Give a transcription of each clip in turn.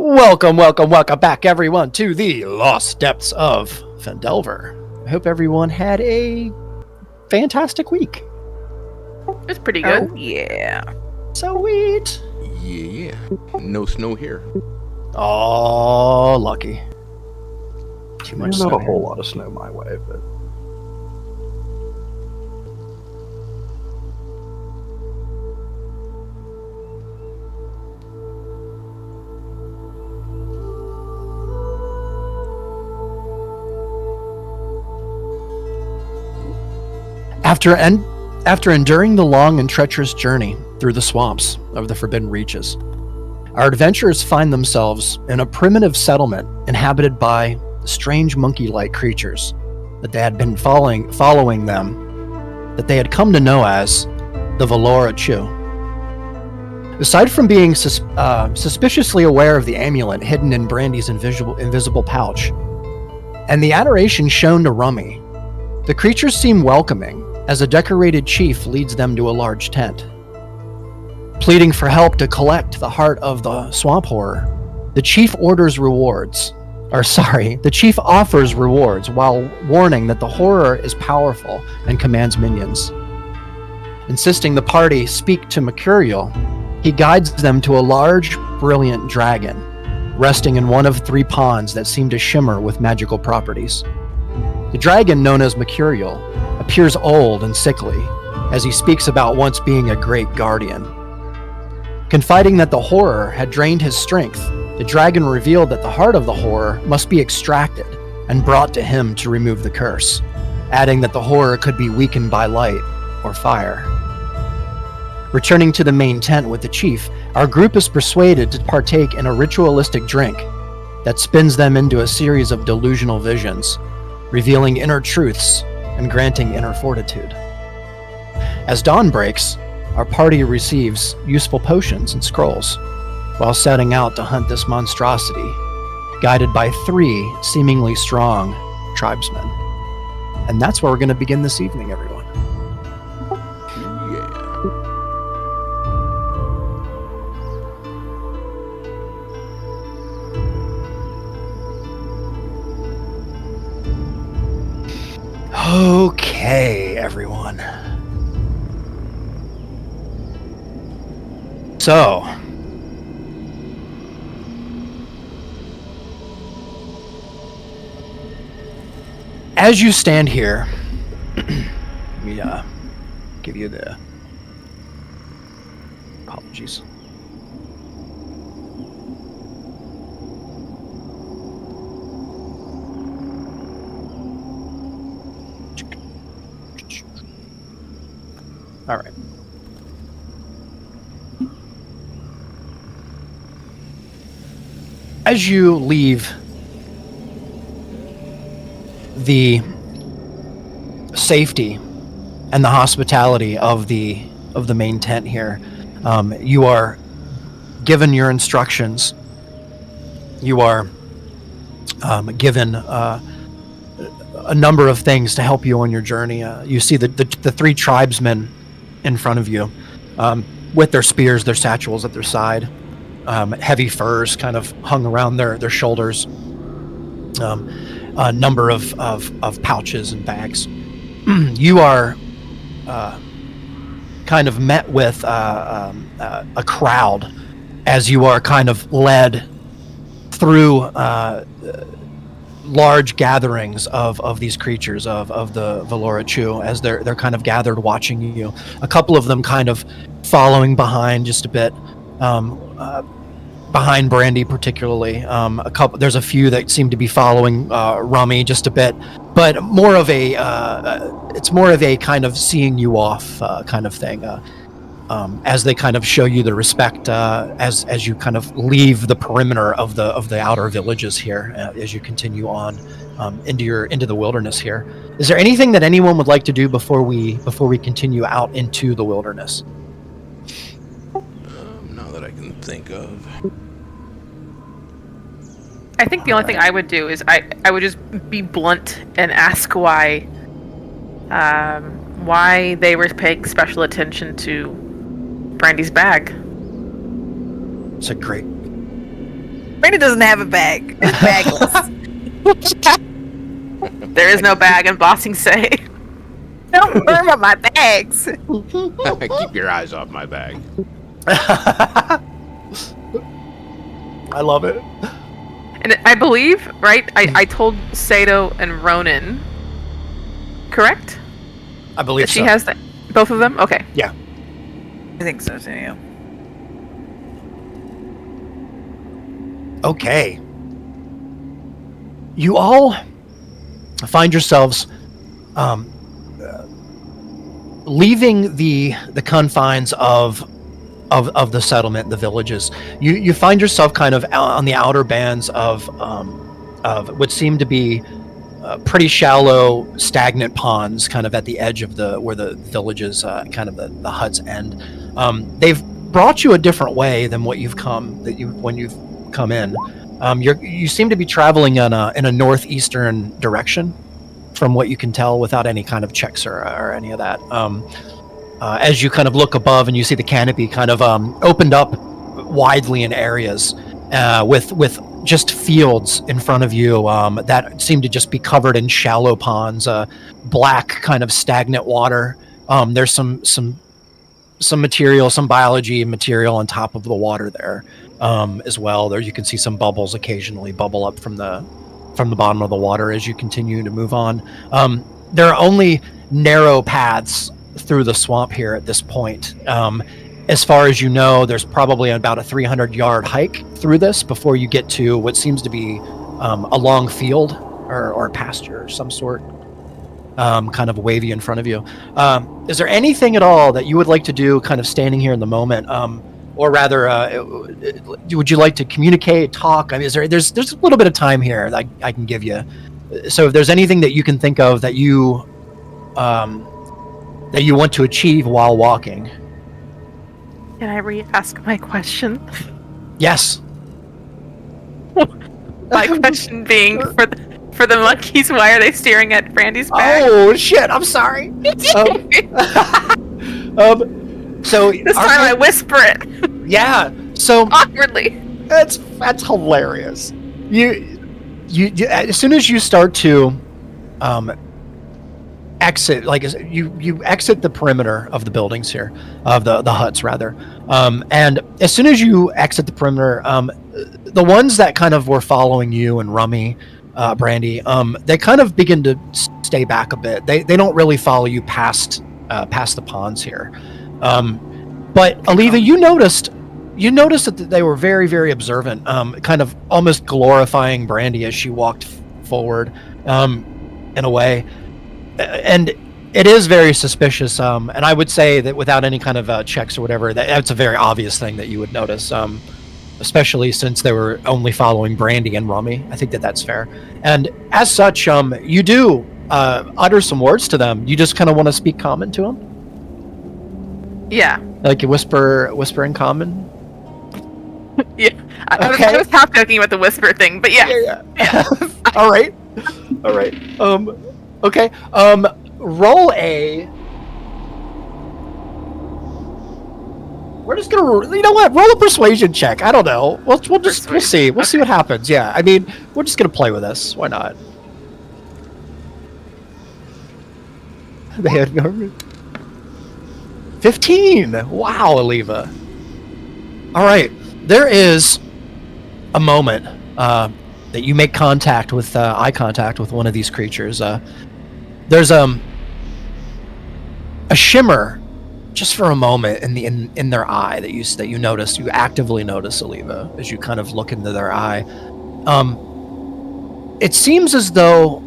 Welcome back, everyone, to the Lost Depths of Phandelver. I hope everyone had a fantastic week. It's pretty good. Oh, yeah. Sweet. Yeah. No snow here. Oh, lucky. Too much Not snow a whole lot of snow my way, but After enduring the long and treacherous journey through the swamps of the Forbidden Reaches, our adventurers find themselves in a primitive settlement inhabited by strange monkey-like creatures that they had been following them, that they had come to know as the Valora Chu. Aside from being suspiciously aware of the amulet hidden in Brandy's invisible pouch, and the adoration shown to Rummy, the creatures seem welcoming as a decorated chief leads them to a large tent. Pleading for help to collect the heart of the swamp horror, the chief offers rewards while warning that the horror is powerful and commands minions. Insisting the party speak to Mercurial, he guides them to a large, brilliant dragon, resting in one of 3 ponds that seem to shimmer with magical properties. The dragon, known as Mercurial, appears old and sickly, as he speaks about once being a great guardian. Confiding that the horror had drained his strength, the dragon revealed that the heart of the horror must be extracted and brought to him to remove the curse, adding that the horror could be weakened by light or fire. Returning to the main tent with the chief, our group is persuaded to partake in a ritualistic drink that spins them into a series of delusional visions, revealing inner truths and granting inner fortitude. As dawn breaks, our party receives useful potions and scrolls, while setting out to hunt this monstrosity, guided by 3 seemingly strong tribesmen. And that's where we're going to begin this evening, everyone. Yeah. Okay, everyone. So, as you stand here, let me give you the apologies. All right. As you leave the safety and the hospitality of the main tent here, you are given your instructions. You are given a number of things to help you on your journey. You see the 3 tribesmen in front of you, with their spears, their satchels at their side, heavy furs kind of hung around their shoulders, a number of pouches and bags. You are kind of met with a crowd as you are kind of led through large gatherings of these creatures of the Valora Chu, as they're kind of gathered watching you. A couple of them kind of following behind just a bit, behind Brandy particularly. There's a few that seem to be following Rummy just a bit, but it's more of a kind of seeing you off kind of thing. As they kind of show you the respect as you kind of leave the perimeter of the outer villages here, as you continue on into the wilderness here. Is there anything that anyone would like to do before we continue out into the wilderness? Not that I can think of. I think the only thing I would do is I would just be blunt and ask why they were paying special attention to Brandy's bag. It's a great Brandy doesn't have a bag. It's bagless. There is no bag in Bossing Say. Don't worry about my bags. Keep your eyes off my bag. I love it. And I believe, right? I told Sato and Ronan, correct? I believe That she has both of them? Okay. Yeah. I think so too. Yeah. Okay. You all find yourselves leaving the confines of the settlement, the villages. You find yourself kind of on the outer bands of what seem to be pretty shallow, stagnant ponds, kind of at the edge of where the villages, kind of the huts end. They've brought you a different way than what you've come when you've come in. You seem to be traveling in a northeastern direction, from what you can tell, without any kind of checks or any of that. As you kind of look above and you see the canopy kind of opened up widely in areas, with just fields in front of you that seem to just be covered in shallow ponds, black kind of stagnant water. There's some material, some biology material on top of the water there as well. There you can see some bubbles occasionally bubble up from the bottom of the water as you continue to move on. There are only narrow paths through the swamp here at this point. As far as you know, there's probably about a 300-yard hike through this before you get to what seems to be a long field or pasture of some sort, kind of wavy in front of you. Is there anything at all that you would like to do kind of standing here in the moment? Or rather, would you like to communicate, talk? I mean, there's a little bit of time here that I can give you. So if there's anything that you can think of that you want to achieve while walking. Can I re-ask my question? Yes. My question being, for the monkeys, why are they staring at Brandy's bag? Oh shit! I'm sorry. So this time I whisper it. Yeah. So awkwardly. That's hilarious. You as soon as you start to exit, like you exit the perimeter of the buildings here, of the huts rather, and as soon as you exit the perimeter, the ones that kind of were following you and Rummy, Brandy, they kind of begin to stay back a bit. They don't really follow you past the ponds here. But Aliva, you noticed that they were very, very observant, kind of almost glorifying Brandy as she walked forward, in a way. And it is very suspicious. And I would say that without any kind of checks or whatever, that's a very obvious thing that you would notice, especially since they were only following Brandy and Rummy. I think that's fair. And as such, you do utter some words to them. You just kind of want to speak common to them? Yeah. Like you whisper in common? Yeah. Okay. I was half joking about the whisper thing, but yeah. All right. Okay. Roll a. We're just gonna. You know what? Roll a persuasion check. I don't know. We'll see. We'll see what happens. Yeah. I mean, we're just gonna play with this. Why not? They had 15. Wow, Aliva. All right. There is a moment that you make contact with eye contact with one of these creatures. There's a shimmer just for a moment in their eye that you notice. You actively notice, Aliva, as you kind of look into their eye. It seems as though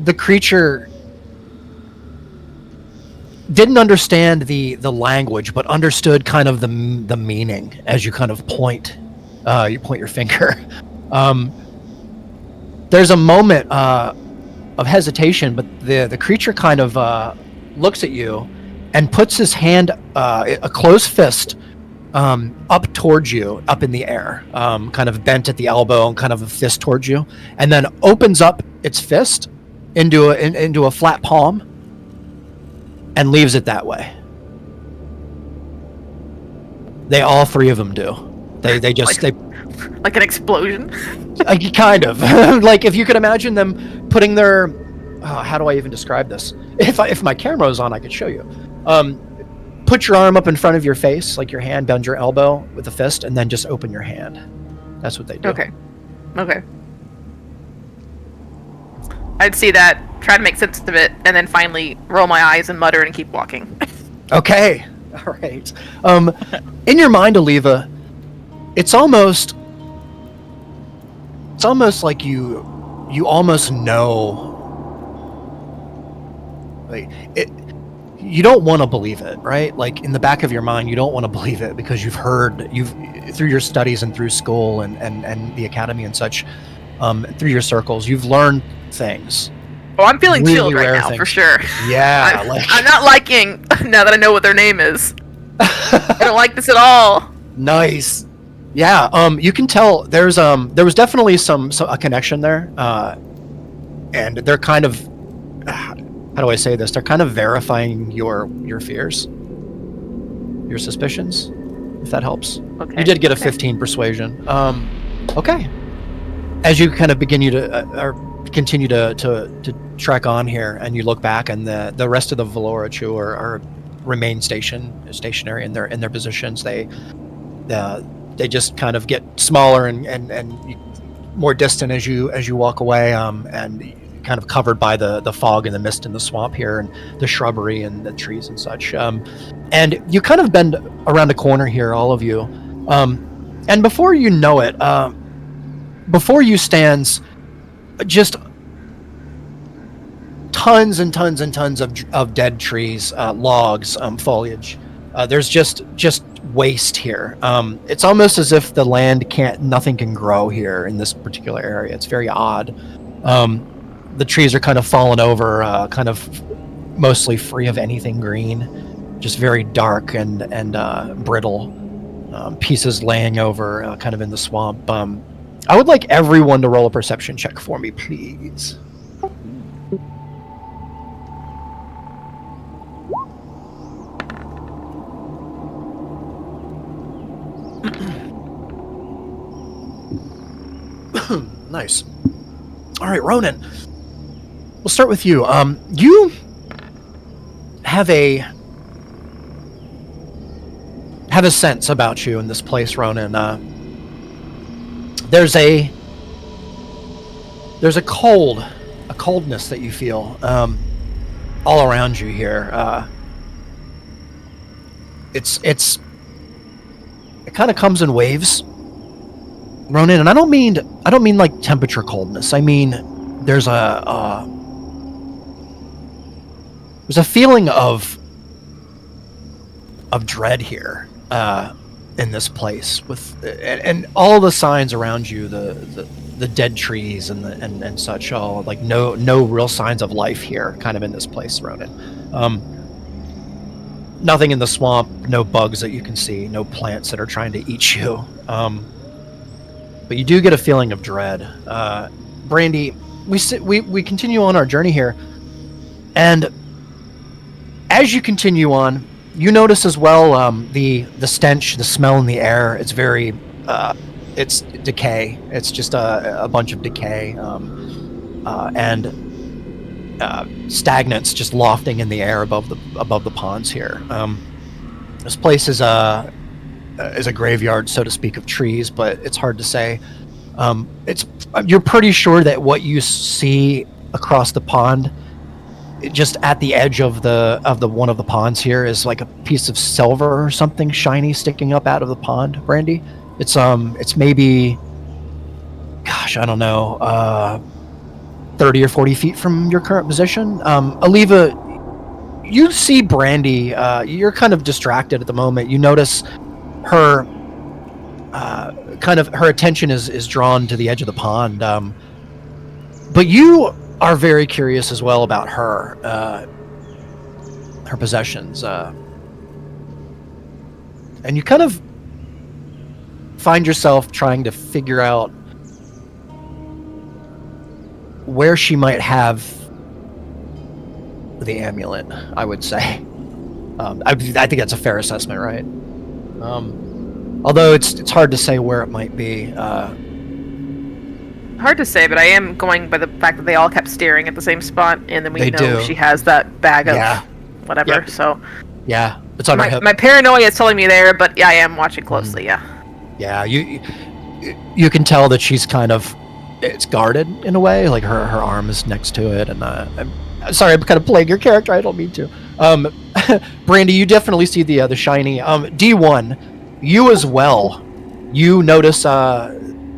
the creature didn't understand the language, but understood kind of the meaning as you kind of point your finger. There's a moment of hesitation, but the creature kind of looks at you and puts his hand, a closed fist, up towards you, up in the air, kind of bent at the elbow and kind of a fist towards you, and then opens up its fist into a flat palm and leaves it that way. They all three of them do. They just Like an explosion. kind of like if you could imagine them putting their how do I even describe this? If my camera was on, I could show you. Put your arm up in front of your face, like your hand, bend your elbow with a fist, and then just open your hand. That's what they do. Okay. I'd see that, try to make sense of it, and then finally roll my eyes and mutter and keep walking. Okay. All right. In your mind, Oliva, it's almost like you almost know. Like you don't want to believe it, right? Like in the back of your mind, you don't want to believe it because you've through your studies and through school and the academy and such, through your circles, you've learned things. Oh, I'm feeling Really chilled right rare now, things. for sure. Yeah, I'm not liking, now that I know what their name is. I don't like this at all. Nice. Yeah, you can tell there was definitely a connection there, and they're kind of how do I say this? They're kind of verifying your fears, your suspicions, if that helps. Okay. You did get a 15 persuasion. Okay. As you kind of continue to trek on here, and you look back, and the rest of the Valorachu are remain stationary in their positions. They just kind of get smaller and more distant as you walk away, and kind of covered by the fog and the mist in the swamp here, and the shrubbery and the trees and such. And you kind of bend around a corner here, all of you, and before you know it, before you stands just tons and tons and tons of dead trees, logs, foliage. There's just waste here. It's almost as if the land nothing can grow here in this particular area. It's very odd. The trees are kind of fallen over, kind of mostly free of anything green, just very dark and brittle. Pieces laying over, kind of in the swamp. I would like everyone to roll a perception check for me, please. Nice. All right, Ronan. We'll start with you. You have a sense about you in this place, Ronan. There's a coldness that you feel all around you here. It kind of comes in waves, Ronan, and I don't mean like temperature coldness. I mean there's a feeling of dread here in this place, and all the signs around you, the dead trees and such, all like no real signs of life here, kind of in this place, Ronan. Nothing in the swamp, no bugs that you can see, no plants that are trying to eat you. But you do get a feeling of dread. Brandy, we continue on our journey here, and as you continue on, you notice as well the stench, the smell in the air. It's very, it's decay. It's just a bunch of decay and stagnance just lofting in the air above the ponds here. This place is a graveyard, so to speak, of trees, but it's hard to say. You're pretty sure that what you see across the pond, just at the edge of the one of the ponds here, is like a piece of silver or something shiny sticking up out of the pond, Brandy. It's maybe, gosh, I don't know, 30 or 40 feet from your current position. Oliva, you see Brandy. You're kind of distracted at the moment. You notice her her attention is drawn to the edge of the pond, but you are very curious as well about her possessions, and you kind of find yourself trying to figure out where she might have the amulet, I would say. I think that's a fair assessment, right? Although it's hard to say where it might be. Hard to say, but I am going by the fact that they all kept staring at the same spot, and then we They know do. she has that bag of Yeah. whatever. Yep. So Yeah, it's on her hip. my paranoia is telling me there, but yeah, I am watching closely. Yeah. Yeah, you can tell that she's kind of it's guarded in a way, like her arm is next to it, and I'm sorry, I'm kind of playing your character. I don't mean to. Brandy, you definitely see the shiny. D1, you as well. You notice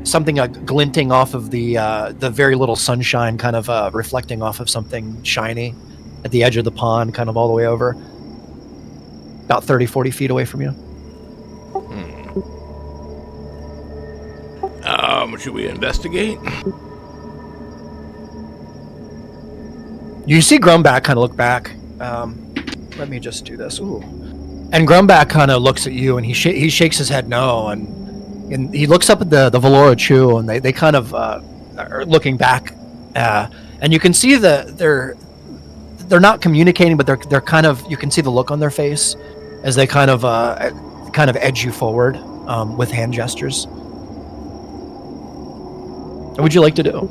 something glinting off of the very little sunshine, kind of reflecting off of something shiny at the edge of the pond, kind of all the way over, about 30-40 feet away from you. Should we investigate? You see Grumback kind of look back. Let me just do this. Ooh. And Grumback kind of looks at you, and he shakes his head no, and he looks up at the Valora Chew, and they kind of are looking back, and you can see they're not communicating, but they're kind of, you can see the look on their face as they kind of edge you forward with hand gestures. What would you like to do?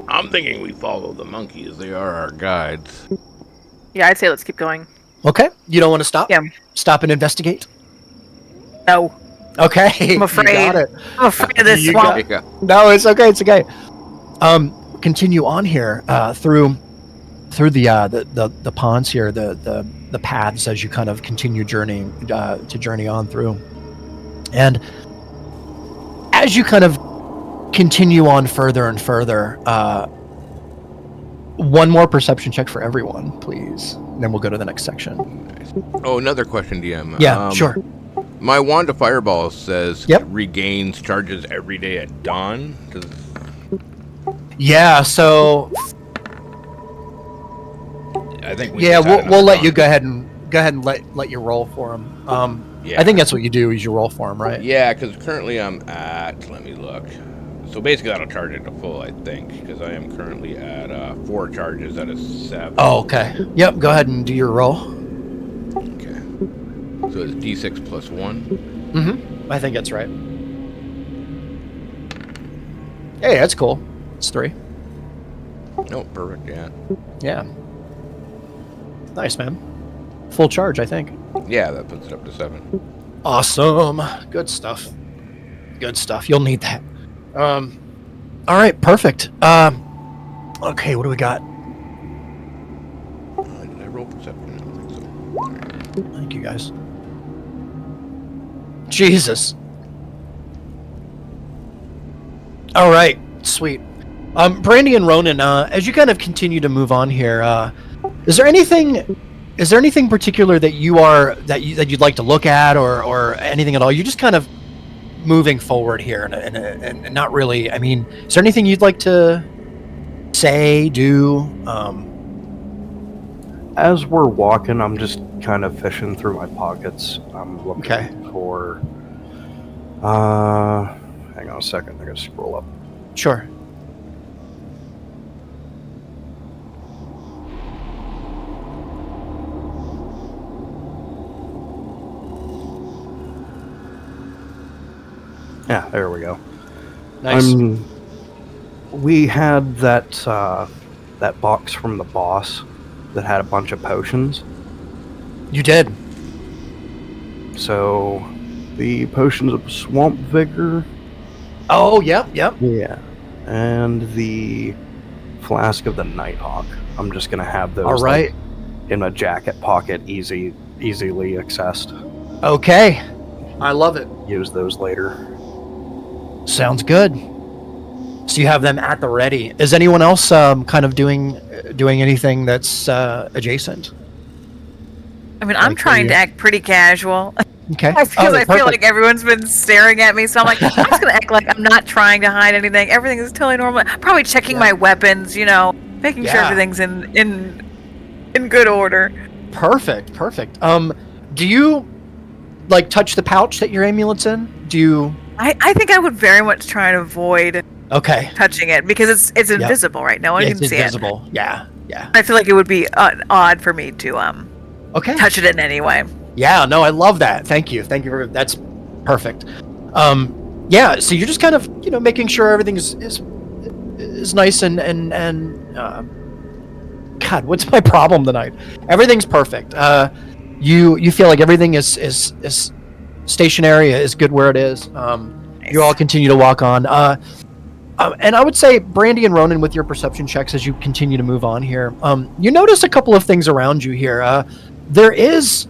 I'm thinking we follow the monkeys. They are our guides. Yeah, I'd say let's keep going. Okay, you don't want to stop? Yeah. Stop and investigate? No. Okay. I'm afraid. You got it. I'm afraid of this You swamp. Yeah. No, it's okay. It's okay. Continue on here through the ponds here, the paths as you kind of continue journey on through, and as you kind of continue on further and further, one more perception check for everyone, please. And then we'll go to the next section. Nice. Oh, another question, DM. Yeah, sure. My wand of fireball says Yep. it regains charges every day at dawn. Yeah. So I think yeah, just had we'll let enough you dawn. go ahead and let you roll for him. Yeah. I think that's what you do is you roll for him, right? Yeah, because currently I'm at. Let me look. So basically, that'll charge it to full, I think, because I am currently at 4 charges out of 7. Oh, okay. Yep. Go ahead and do your roll. Okay. So it's D6 plus 1. Mm-hmm. I think that's right. Hey, that's cool. It's 3. No, perfect. Yeah. Yeah. Nice, man. Full charge, I think. Yeah, that puts it up to 7. Awesome. Good stuff. Good stuff. You'll need that. All right, perfect. Okay, what do we got? Did I roll perception? I don't think so. Thank you, guys. Jesus. All right, sweet. Brandy and Ronan, as you kind of continue to move on here, is there anything particular that you'd like to look at, or anything at all? You're just kind of moving forward here, and not really. I mean, is there anything you'd like to say, do? As we're walking, I'm just kind of fishing through my pockets. I'm looking Okay. for. Hang on a second. I gotta scroll up. Sure. Yeah, there we go. Nice. We had that box from the boss that had a bunch of potions. You did. So, the potions of Swamp Vigor. Oh, yep. Yeah. And the Flask of the Nighthawk. I'm just gonna have those. All right. In a jacket pocket, easily accessed. Okay. I love it. Use those later. Sounds good. So you have them at the ready. Is anyone else kind of doing anything that's adjacent? I mean, I'm Like, trying you- to act pretty casual Okay. because I feel perfect. like everyone's been staring at me. So I'm like, I'm just gonna act like I'm not trying to hide anything. Everything is totally normal. Probably checking my weapons, making sure Yeah. everything's in good order. Perfect. Do you touch the pouch that your amulet's in? Do you? I think I would very much try to avoid Okay. touching it because it's invisible, right? No one Yeah, can it's see invisible. Yeah. it. I feel like it would be odd for me to Okay. touch it in any way. Yeah, no, I love that. Thank you. That's perfect. Yeah, so you're just kind of, making sure everything is nice and God, what's my problem tonight? Everything's perfect. You feel like everything is stationary, is good where it is. You all continue to walk on. And I would say, Brandy and Ronan, with your perception checks as you continue to move on here, you notice a couple of things around you here. There is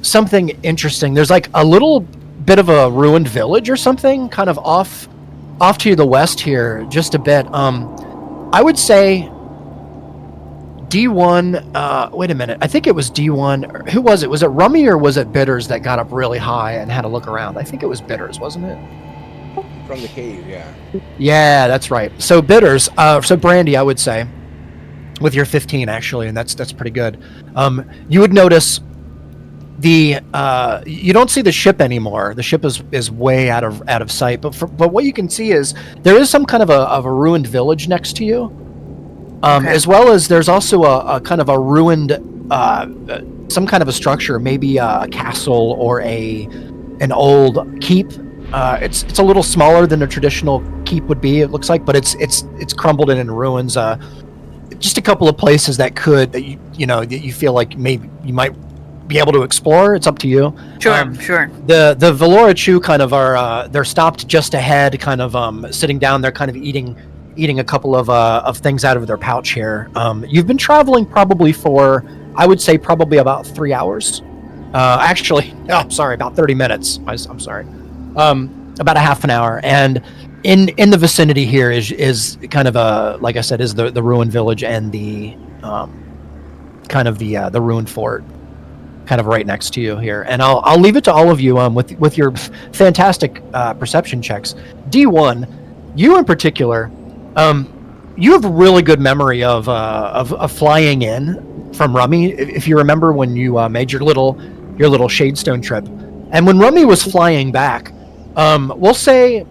something interesting. There's like a little bit of a ruined village or something, kind of off to the west here, just a bit. I would say D1. Wait a minute. I think it was D1. Who was it? Was it Rummy or was it Bitters that got up really high and had a look around? I think it was Bitters, wasn't it? From the cave, yeah. Yeah, that's right. So Bitters. So Brandy, I would say, with your 15 actually, and that's pretty good. You would notice you don't see the ship anymore. The ship is way out of sight. But what you can see is there is some kind of a ruined village next to you. As well as there's also a kind of a ruined some kind of a structure, maybe a castle or an old keep. It's a little smaller than a traditional keep would be, it looks like, but it's crumbled and in ruins. Just a couple of places that you feel like maybe you might be able to explore. It's up to you. Sure. The Valora Chu kind of are they're stopped just ahead, kind of sitting down. They're kind of eating a couple of things out of their pouch here. You've been traveling probably for, I would say, probably about 3 hours. About 30 minutes. I'm sorry. About a half an hour. And in the vicinity here is kind of like I said, is the ruined village and the kind of the ruined fort, kind of right next to you here. And I'll leave it to all of you with your fantastic perception checks. D1, you in particular. You have a really good memory of flying in from Rummy. If you remember when you made your little Shadestone trip, and when Rummy was flying back, we'll say,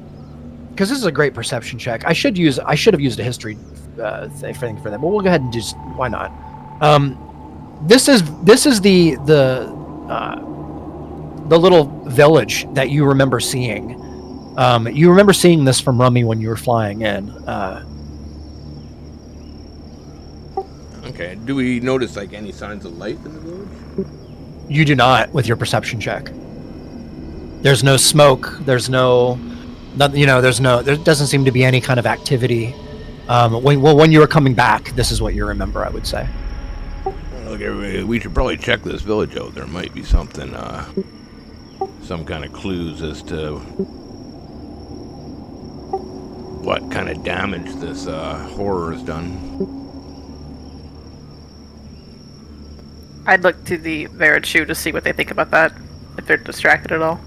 because this is a great perception check. I should have used a history thing for that, but we'll go ahead and just, why not? This is the little village that you remember seeing. You remember seeing this from Rummy when you were flying in. Okay. Do we notice like any signs of light in the village? You do not with your perception check. There's no smoke. There doesn't seem to be any kind of activity. When you were coming back, this is what you remember, I would say. Look, everybody, we should probably check this village out. There might be something, some kind of clues as to what kind of damage this horror has done. I'd look to the Verichu to see what they think about that, if they're distracted at all.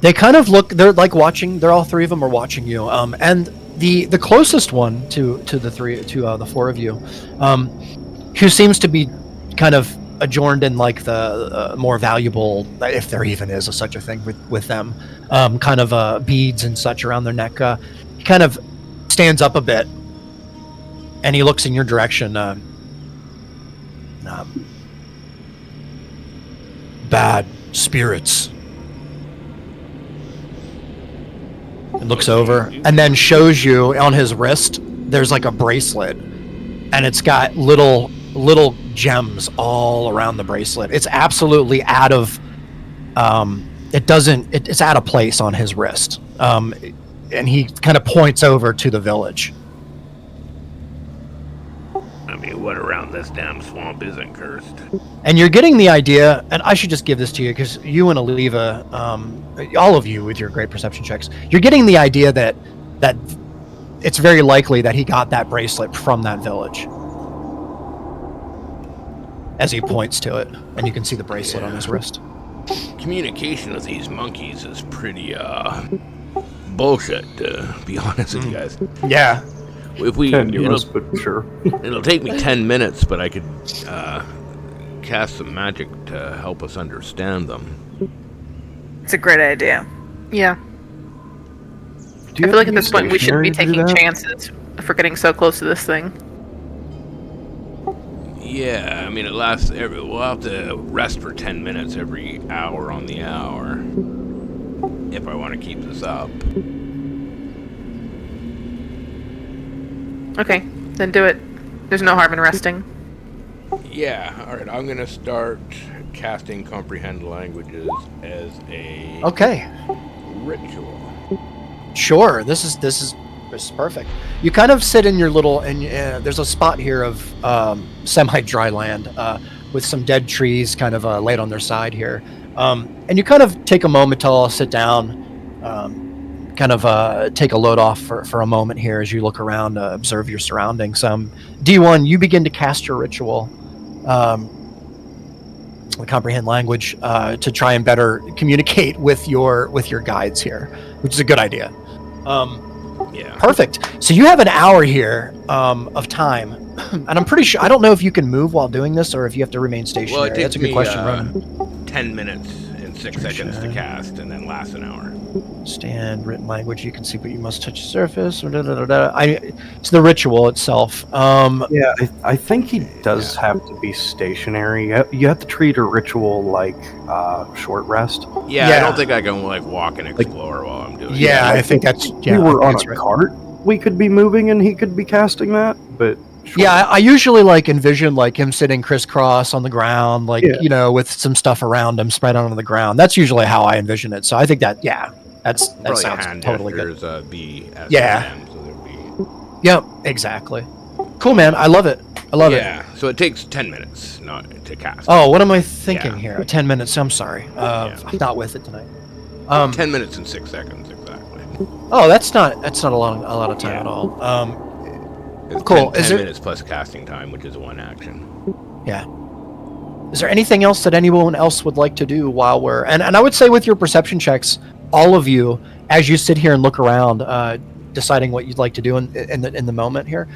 They kind of look. They're like watching. They're all three of them are watching you. And the closest one to the four of you, who seems to be kind of adorned in like the more valuable, if there even is such a thing with them, kind of beads and such around their neck. He kind of stands up a bit, and he looks in your direction. Bad spirits. And looks over and then shows you on his wrist there's like a bracelet, and it's got little gems all around the bracelet. It's absolutely out of it's out of place on his wrist. And he kind of points over to the village. I mean, what around this damn swamp isn't cursed? And you're getting the idea, and I should just give this to you because you and Aliva, all of you with your great perception checks, you're getting the idea that it's very likely that he got that bracelet from that village. As he points to it, and you can see the bracelet on his wrist. Communication with these monkeys is pretty bullshit, to be honest with you guys. Yeah. If we, Tenuous, but sure. it'll take me 10 minutes, but I could cast some magic to help us understand them. It's a great idea. Yeah. I feel like at this point we shouldn't be taking chances for getting so close to this thing. Yeah, I mean, it lasts we'll have to rest for 10 minutes every hour on the hour. If I want to keep this up. Okay, then do it. There's no harm in resting. Yeah, alright, I'm gonna start casting Comprehend Languages as a Okay. ritual. Sure. This is perfect. You kind of sit in your little, and there's a spot here of semi-dry land with some dead trees kind of laid on their side here, and you kind of take a moment to all sit down, kind of take a load off for a moment here as you look around, observe your surroundings. D1, you begin to cast your ritual, comprehend language, to try and better communicate with your guides here, which is a good idea. Yeah. Perfect. So you have an hour here of time, and I'm pretty sure, I don't know if you can move while doing this or if you have to remain stationary. Well, it takes That's a good me question, Ronan. 10 minutes and 6 seconds to cast, and then lasts an hour. Stand, written language, you can see, but you must touch the surface. It's the ritual itself. Yeah, I think he does have to be stationary. You have to treat a ritual like short rest. Yeah, Yeah. I don't think I can like walk and explore while I'm doing it. Yeah, I think that's. If Yeah, we were I on think a that's right. cart, we could be moving and he could be casting that, but Yeah, I usually like envision like him sitting crisscross on the ground, like, Yeah. with some stuff around him spread out on the ground. That's usually how I envision it. So I think that, that Probably sounds hand totally good. gestures, B, S, Yeah. and M, so there'd be... Yep, exactly. Cool, man. I love it. I love it. Yeah, so it takes 10 minutes not to cast. Oh, what am I thinking Yeah. here? 10 minutes. I'm sorry. Yeah. I'm not with it tonight. 10 minutes and 6 seconds, exactly. Oh, that's not a lot of time Yeah. at all. It's Cool. 10 Is there- minutes plus casting time, which is one action. Yeah. Is there anything else that anyone else would like to do while we're and I would say with your perception checks, all of you, as you sit here and look around, deciding what you'd like to do in the moment here,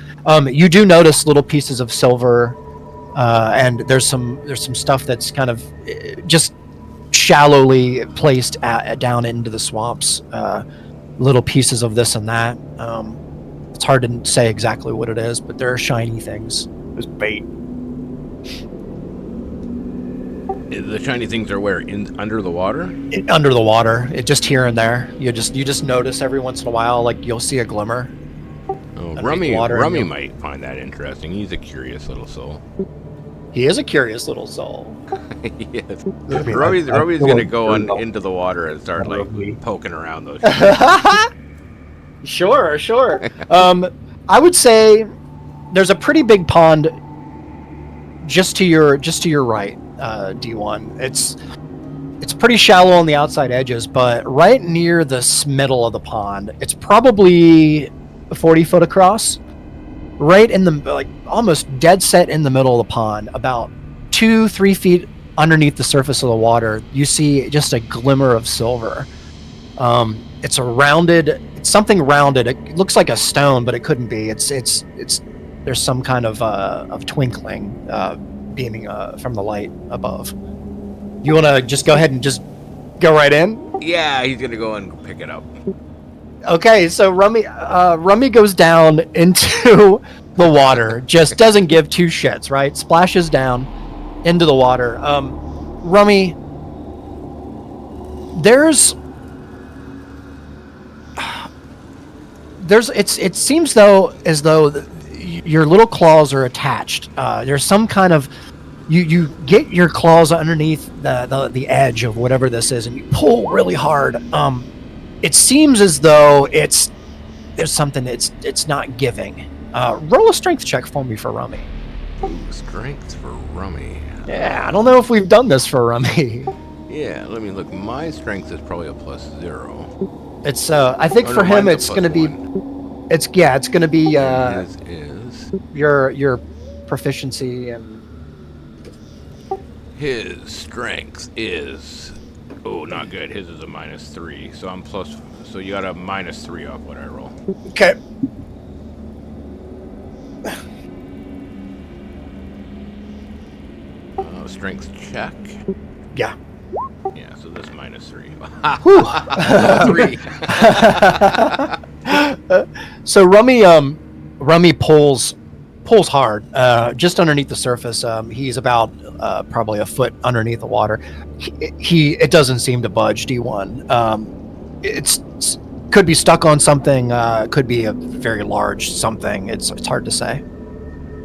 you do notice little pieces of silver, and there's some stuff that's kind of just shallowly placed down into the swamps. Little pieces of this and that. It's hard to say exactly what it is, but there are shiny things. it's bait. The shiny things are where? Under the water? Under the water, it just here and there. You just notice every once in a while, like you'll see a glimmer. Oh, Underneath the water, Rummy and might find that interesting. He's a curious little soul. He is a curious little soul. Yes. I mean, Rummy's I feel gonna like go they're not- into the water and start like Probably. poking around those. Sure. I would say there's a pretty big pond just to your right, D1. It's pretty shallow on the outside edges, but right near the middle of the pond, it's probably 40 foot across. Right in the, like, almost dead set in the middle of the pond, about 2-3 feet underneath the surface of the water, you see just a glimmer of silver. It's something rounded. It looks like a stone, but it couldn't be. It's there's some kind of twinkling beaming from the light above. You want to just go ahead and just go right in? Yeah, he's gonna go and pick it up. Okay, so Rummy goes down into the water. Just doesn't give two shits, right? Splashes down into the water. Rummy, it seems as though your little claws are attached. There's some kind of you get your claws underneath the edge of whatever this is, and you pull really hard. It seems as though there's something it's not giving. Roll a strength check for me for Rummy. Strength for Rummy. Yeah, I don't know if we've done this for Rummy. Yeah, let me look. My strength is probably a +0. It's I think Oh, for no, him mine's it's a gonna be +1. it's gonna be His is your proficiency and his strength is not good. His is a -3, so I'm plus. So you got a -3 off what I roll. okay. Strength check. Yeah. Yeah, so this -3. Whew. 3. So Rummy pulls pulls hard, just underneath the surface. He's about probably a foot underneath the water. It doesn't seem to budge. D1. It's could be stuck on something. Could be a very large something. It's hard to say.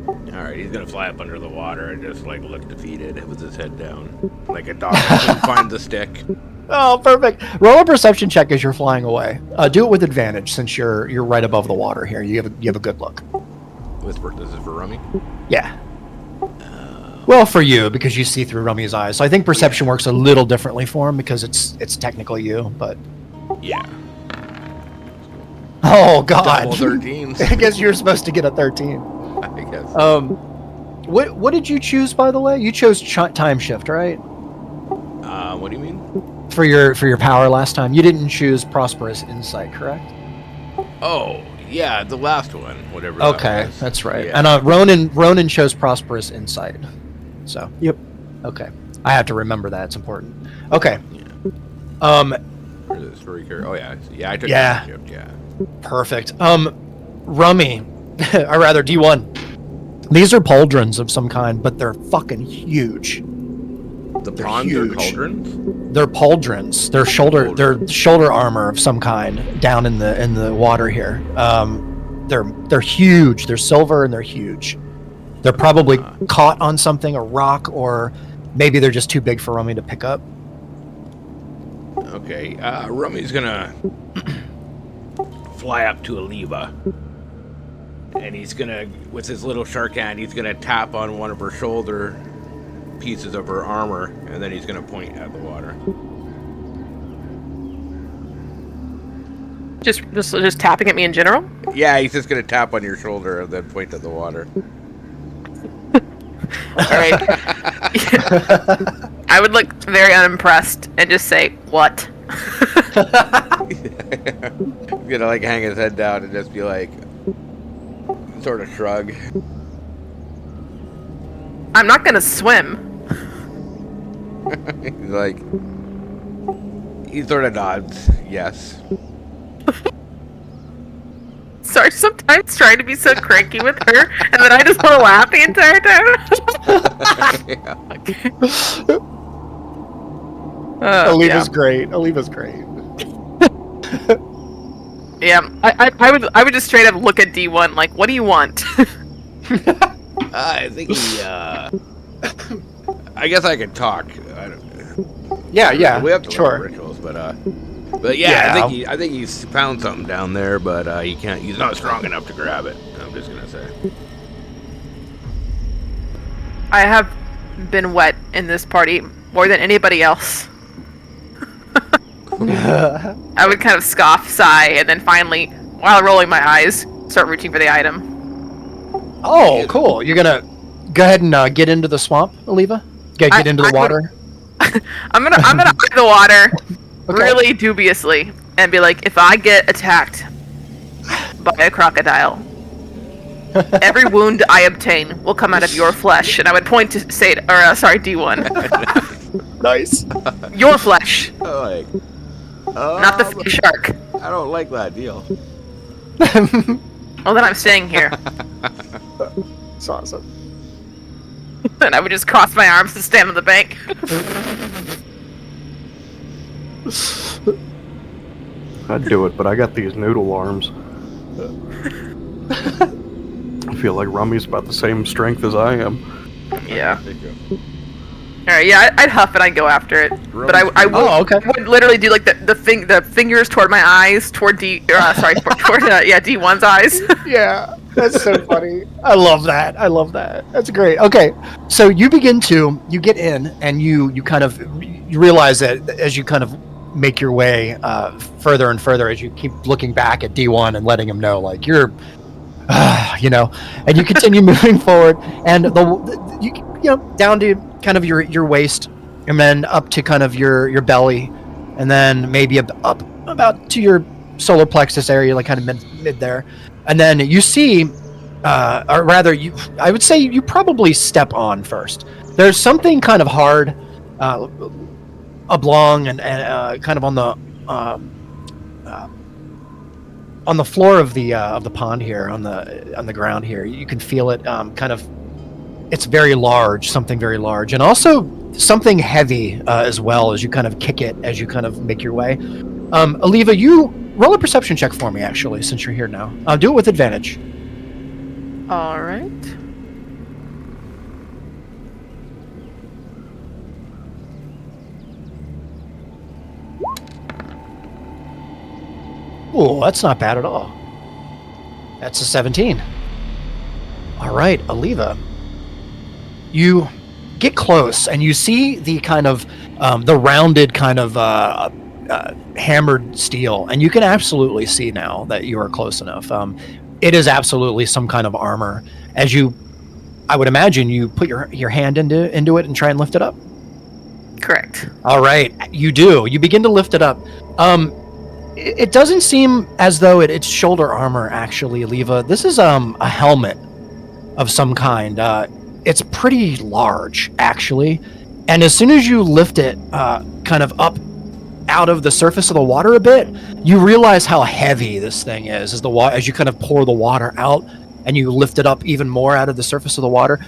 All right, he's gonna fly up under the water and just like look defeated with his head down, like a dog that couldn't find the stick. Oh, perfect. Roll a perception check as you're flying away. Do it with advantage since you're right above the water here. You have a good look. This is for Rummy. Yeah. Well, for you because you see through Rummy's eyes. So I think perception works a little differently for him because it's technically you, but. Yeah. Oh God. Double 13s. I guess you're supposed to get a 13. I guess. What did you choose, by the way? You chose time shift, right? What do you mean? For your power last time, you didn't choose prosperous insight, correct? Oh, yeah, the last one, whatever. Okay, that was. that's right. Yeah. And Ronan chose prosperous insight. So. Yep. Okay, I have to remember that. It's important. Okay. Yeah. For the story character. Oh yeah, I took Yeah. the shift. Yeah. Perfect. Rummy, or rather D1. These are pauldrons of some kind, but they're fucking huge. The They're ponds huge. are cauldrons. They're pauldrons. They're shoulder armor of some kind down in the water here. They're huge. They're silver and they're huge. They're probably caught on something, a rock, or maybe they're just too big for Rummy to pick up. Okay, Rummy's gonna fly up to Aliva, and he's gonna, with his little shark hand, he's gonna tap on one of her shoulder pieces of her armor, and then he's gonna point at the water. Just tapping at me in general. Yeah, he's just gonna tap on your shoulder and then point at the water. All right. I would look very unimpressed and just say, "What?" He's gonna like hang his head down and just be like, sort of shrug. I'm not gonna swim. He's like, he sort of nods, yes. Sorry, sometimes trying to be so cranky with her, and then I just want to laugh the entire time. Aliva's great. Aliva's great. Yeah, I would just straight up look at D1 like, what do you want? I think he, I guess I could talk. Yeah. We have to sure. learn rituals, but yeah, I think he's found something down there, but he can't. He's not strong enough to grab it. I'm just gonna say. I have been wet in this party more than anybody else. I would kind of scoff, sigh, and then finally, while rolling my eyes, start reaching for the item. Oh, cool. You're gonna go ahead and get into the swamp, Aliva? Get into the water? I'm gonna eye the water Okay. really dubiously and be like, if I get attacked by a crocodile, every wound I obtain will come out of your flesh. And I would point to D1. Nice. Your flesh, Like, not the fish shark. I don't like that deal. Well, then I'm staying here. It's awesome. And I would just cross my arms and stand on the bank. I'd do it, but I got these noodle arms. I feel like Rummy's about the same strength as I am. Yeah. Alright, yeah, I'd huff and I'd go after it. But I would, would literally do like the fingers toward my eyes, toward D1's eyes. Yeah, that's so funny. I love that. That's great. Okay, so you get in and you kind of you realize that as you kind of make your way further and further as you keep looking back at D1 and letting him know like you're and you continue moving forward and you down to kind of your waist and then up to kind of your belly and then maybe up about to your solar plexus area, like kind of mid there, and then you see or rather I would say you probably step on first. There's something kind of hard oblong and kind of on the on the floor of the pond here, on the ground here, you can feel it kind of. It's very large, something very large, and also something heavy as well as you kind of kick it as you kind of make your way. Aliva, you roll a perception check for me, actually, since you're here now. Do it with advantage. All right. Oh, that's not bad at all. That's a 17. All right, Aliva. You get close, and you see the kind of the rounded kind of hammered steel, and you can absolutely see now that you are close enough. It is absolutely some kind of armor. As you, I would imagine, you put your hand into it and try and lift it up. Correct. All right, you do. You begin to lift it up. It doesn't seem as though it's shoulder armor, actually, Aliva. This is a helmet of some kind. It's pretty large, actually. And as soon as you lift it kind of up out of the surface of the water a bit, you realize how heavy this thing is as you kind of pour the water out and you lift it up even more out of the surface of the water.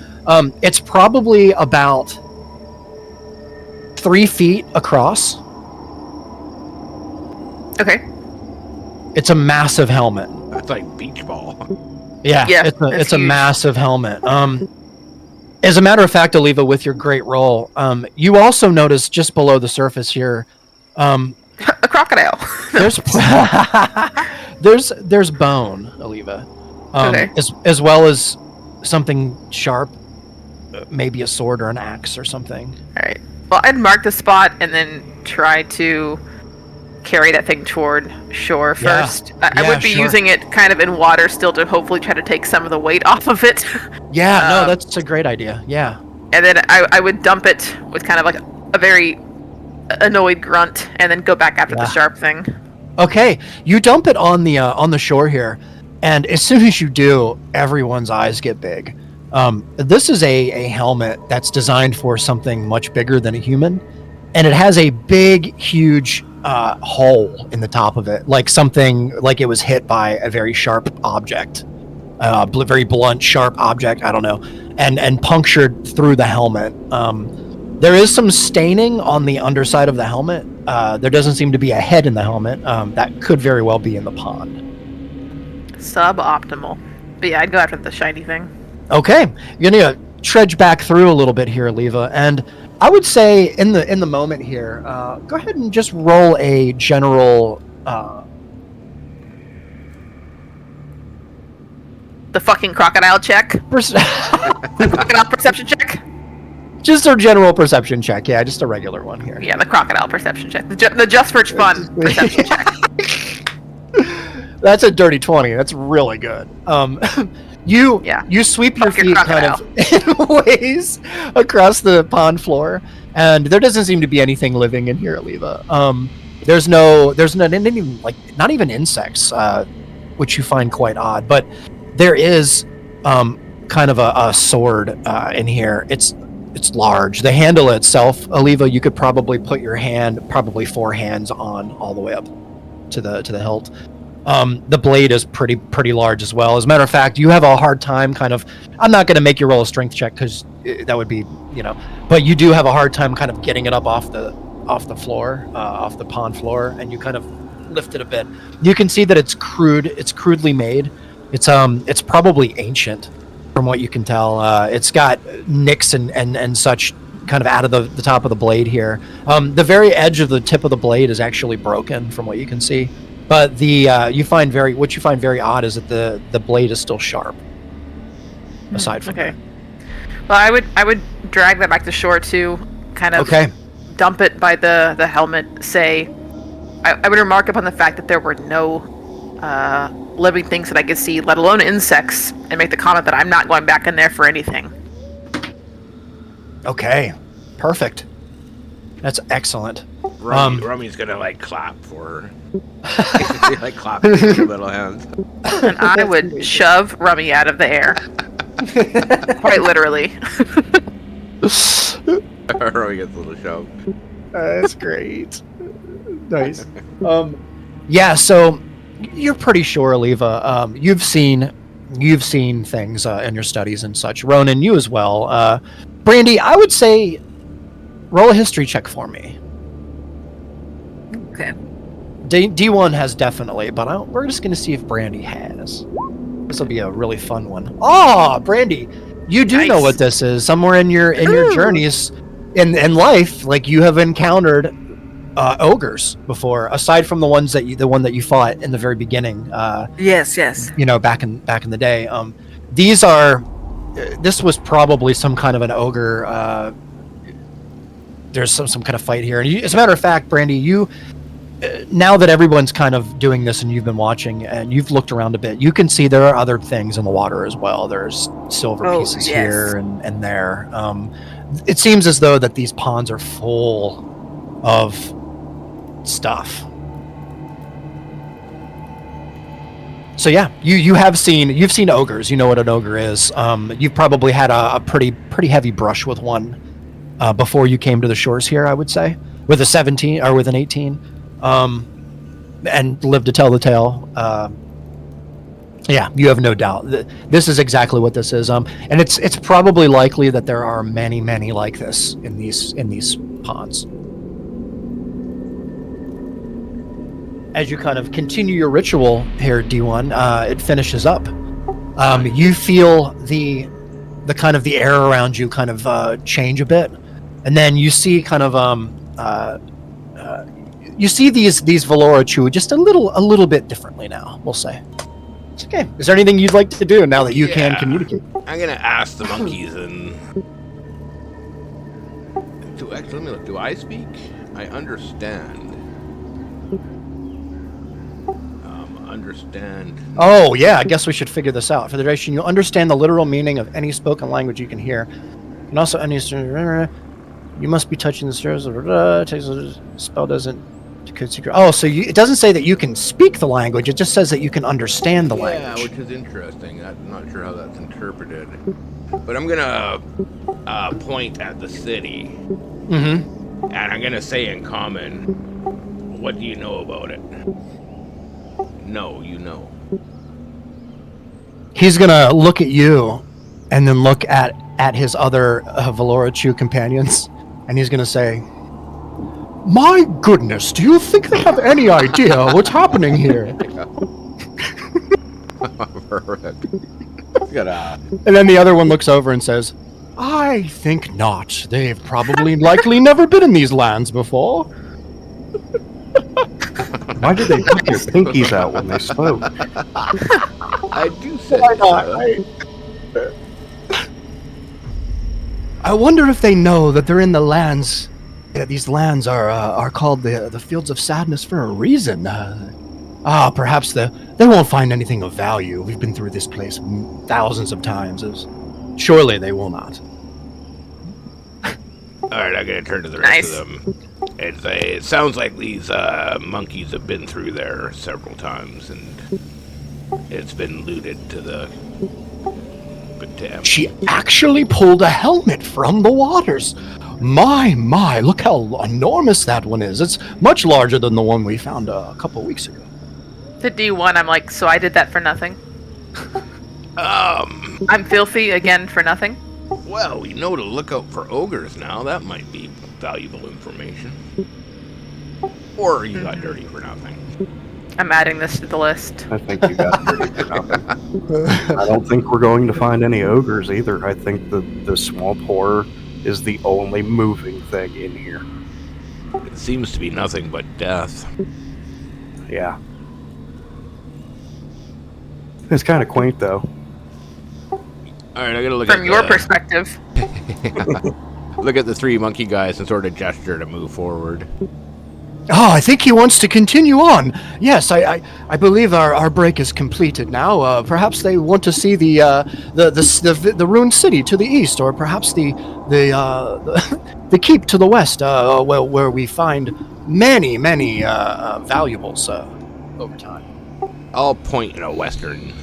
It's probably about 3 feet across. Okay. It's a massive helmet. That's like beach ball. Yeah, Yeah, it's a huge. massive helmet. As a matter of fact, Aliva, with your great roll, you also notice just below the surface here, A crocodile. there's there's bone, Aliva, Okay. as well as something sharp, maybe a sword or an axe or something. All right. Well, I'd mark the spot and then try to carry that thing toward shore Yeah. first. I Yeah, would be sure. using it kind of in water still to hopefully try to take some of the weight off of it. Yeah, no, Um, that's a great idea. Yeah. And then I would dump it with kind of like a very annoyed grunt and then go back after Yeah. the sharp thing. Okay, you dump it on the shore here, and as soon as you do, everyone's eyes get big. This is a helmet that's designed for something much bigger than a human, and it has a big, huge hole in the top of it, like something like it was hit by a very sharp object, very blunt, sharp object. I don't know, and punctured through the helmet. There is some staining on the underside of the helmet. There doesn't seem to be a head in the helmet. That could very well be in the pond. Suboptimal. But yeah, I'd go after the shiny thing. Okay, you're gonna trudge back through a little bit here, Aliva, and I would say in the moment here, go ahead and just roll a general. The fucking crocodile check. The crocodile perception check. Just a general perception check. Yeah, just a regular one here. Yeah, the crocodile perception check. The just for fun perception check. That's a dirty 20. That's really good. You sweep your Fuck your feet kind of in ways across the pond floor, and there doesn't seem to be anything living in here, Aliva. There's not even insects, which you find quite odd. But there is kind of a sword in here. It's large. The handle itself, Aliva, you could probably put your hand, probably 4 hands on all the way up to the hilt. The blade is pretty large as well. As a matter of fact, you have a hard time kind of. I'm not going to make you roll a strength check because that would be, but you do have a hard time kind of getting it up off the floor, off the pond floor, and you kind of lift it a bit. You can see that it's crude. It's crudely made. It's probably ancient, from what you can tell. It's got nicks and such kind of out of the top of the blade here. The very edge of the tip of the blade is actually broken, from what you can see. But what you find very odd is that the blade is still sharp. Aside from Okay. Well, I would drag that back to shore too. Kind of dump it by the helmet. Say, I would remark upon the fact that there were no living things that I could see, let alone insects, and make the comment that I'm not going back in there for anything. Okay, perfect. That's excellent. Rummy's gonna clap for her. Like clapping with her little hands. And I would shove Rummy out of the air. Quite literally. Rummy gets a little shove. That's great. Nice. Yeah, so you're pretty sure, Leva. You've seen things in your studies and such. Ronan, you as well. Brandy, I would say roll a history check for me. Okay. D1 has definitely, but we're just going to see if Brandy has. This will be a really fun one. Oh, Brandy, you do know what this is. Somewhere in your journeys in life, like you have encountered ogres before, aside from the one that you fought in the very beginning. Yes. You know, back in the day. This was probably some kind of an ogre. There's some kind of fight here, and as a matter of fact, Brandy, you. Now that everyone's kind of doing this and you've been watching and you've looked around a bit, you can see there are other things in the water as well. There's silver pieces here and there. It seems as though that these ponds are full of stuff. So yeah, you've seen ogres. You know what an ogre is. You've probably had a pretty heavy brush with one before you came to the shores here, I would say, with a 17 or with an 18. And live to tell the tale. Yeah, you have no doubt. This is exactly what this is. And it's probably likely that there are many like this in these ponds. As you kind of continue your ritual here, D1, it finishes up. You feel the kind of the air around you kind of change a bit, and then you see kind of you see these Valora chew just a little bit differently now, we'll say. It's okay. Is there anything you'd like to do now that you can communicate? I'm gonna ask the monkeys and let me look. Do I speak? I understand. Understand. Oh yeah, I guess we should figure this out. For the duration, you understand the literal meaning of any spoken language you can hear, and also any. You must be touching the stairs. Takes a spell doesn't. Oh, so it doesn't say that you can speak the language. It just says that you can understand the language. Yeah, which is interesting. I'm not sure how that's interpreted. But I'm gonna point at the city. Mm-hmm. And I'm gonna say in common, what do you know about it? No, you know. He's gonna look at you, and then look at his other Valora Chew companions, and he's gonna say, "My goodness, do you think they have any idea what's happening here?" Perfect. And then the other one looks over and says, "I think not. They've probably likely never been in these lands before." Why did they put their pinkies out when they spoke? I do say Why not, right? I wonder if they know that they're in the lands. Yeah, these lands are called the Fields of Sadness for a reason. Perhaps they won't find anything of value. We've been through this place thousands of times. Surely they will not. Alright, I'm gonna turn to the rest of them and say, it sounds like these monkeys have been through there several times and it's been looted to the... She actually pulled a helmet from the waters. My, look how enormous that one is. It's much larger than the one we found a couple weeks ago. To D1, I'm like, so I did that for nothing? I'm filthy again for nothing? Well, we know to look out for ogres now. That might be valuable information. Or you got dirty for nothing. I'm adding this to the list. I think you got dirty for nothing. I don't think we're going to find any ogres either. I think the swamp horror is the only moving thing in here. It seems to be nothing but death. Yeah. It's kind of quaint, though. Alright, I gotta look From your perspective. Look at the three monkey guys and sort of gesture to move forward. Oh, I think he wants to continue on. Yes, I believe our break is completed now. Perhaps they want to see the ruined city to the east, or perhaps the keep to the west, where we find many valuables over time. I'll point in a western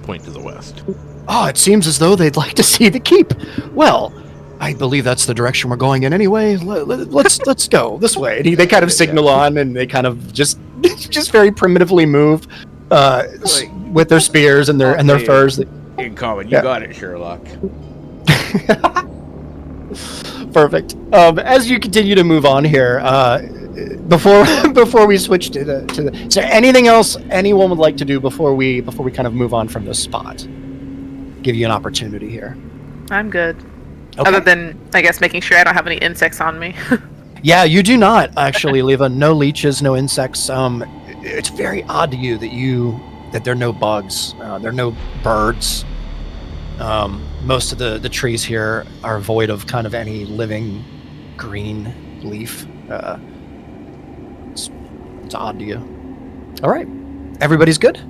point to the west. Oh, it seems as though they'd like to see the keep. Well, I believe that's the direction we're going in anyway. Let's go this way. And they kind of signal on, and they kind of just just very primitively move with their spears and their furs. In common, you got it, Sherlock. Perfect. As you continue to move on here, before we switch to the, is there anything else anyone would like to do before we kind of move on from this spot? Give you an opportunity here. I'm good. Okay. Other than, I guess, making sure I don't have any insects on me. Yeah, you do not actually, Leva. No leeches, no insects. It's very odd to you that there are no bugs. There are no birds. Most of the trees here are void of kind of any living green leaf. It's odd to you. All right, everybody's good.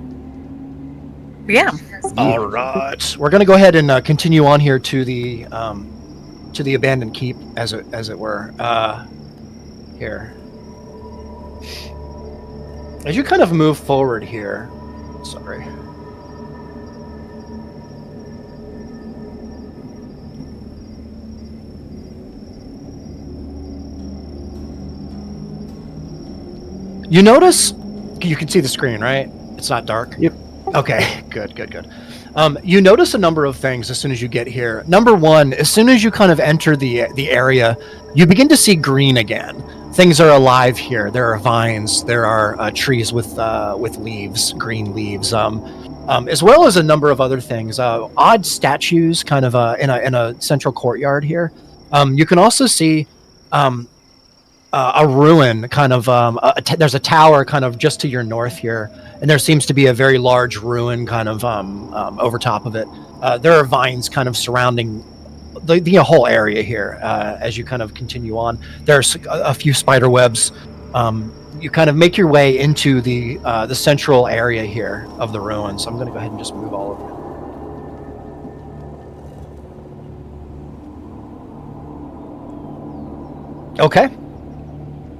Yeah. All right, we're gonna go ahead and continue on here to the abandoned keep, as it were. Here, as you kind of move forward here. Sorry. You notice, you can see the screen, right? It's not dark? Yep. Okay, good. You notice a number of things as soon as you get here. Number one, as soon as you kind of enter the area, you begin to see green again. Things are alive here. There are vines. There are trees with leaves, green leaves, as well as a number of other things. Odd statues, kind of in a central courtyard here. You can also see a ruin, kind of. There's a tower, kind of just to your north here, and there seems to be a very large ruin, kind of over top of it. There are vines, kind of surrounding the whole area here. As you kind of continue on, there's a few spider webs. You kind of make your way into the central area here of the ruins. I'm going to go ahead and just move all of you. Okay.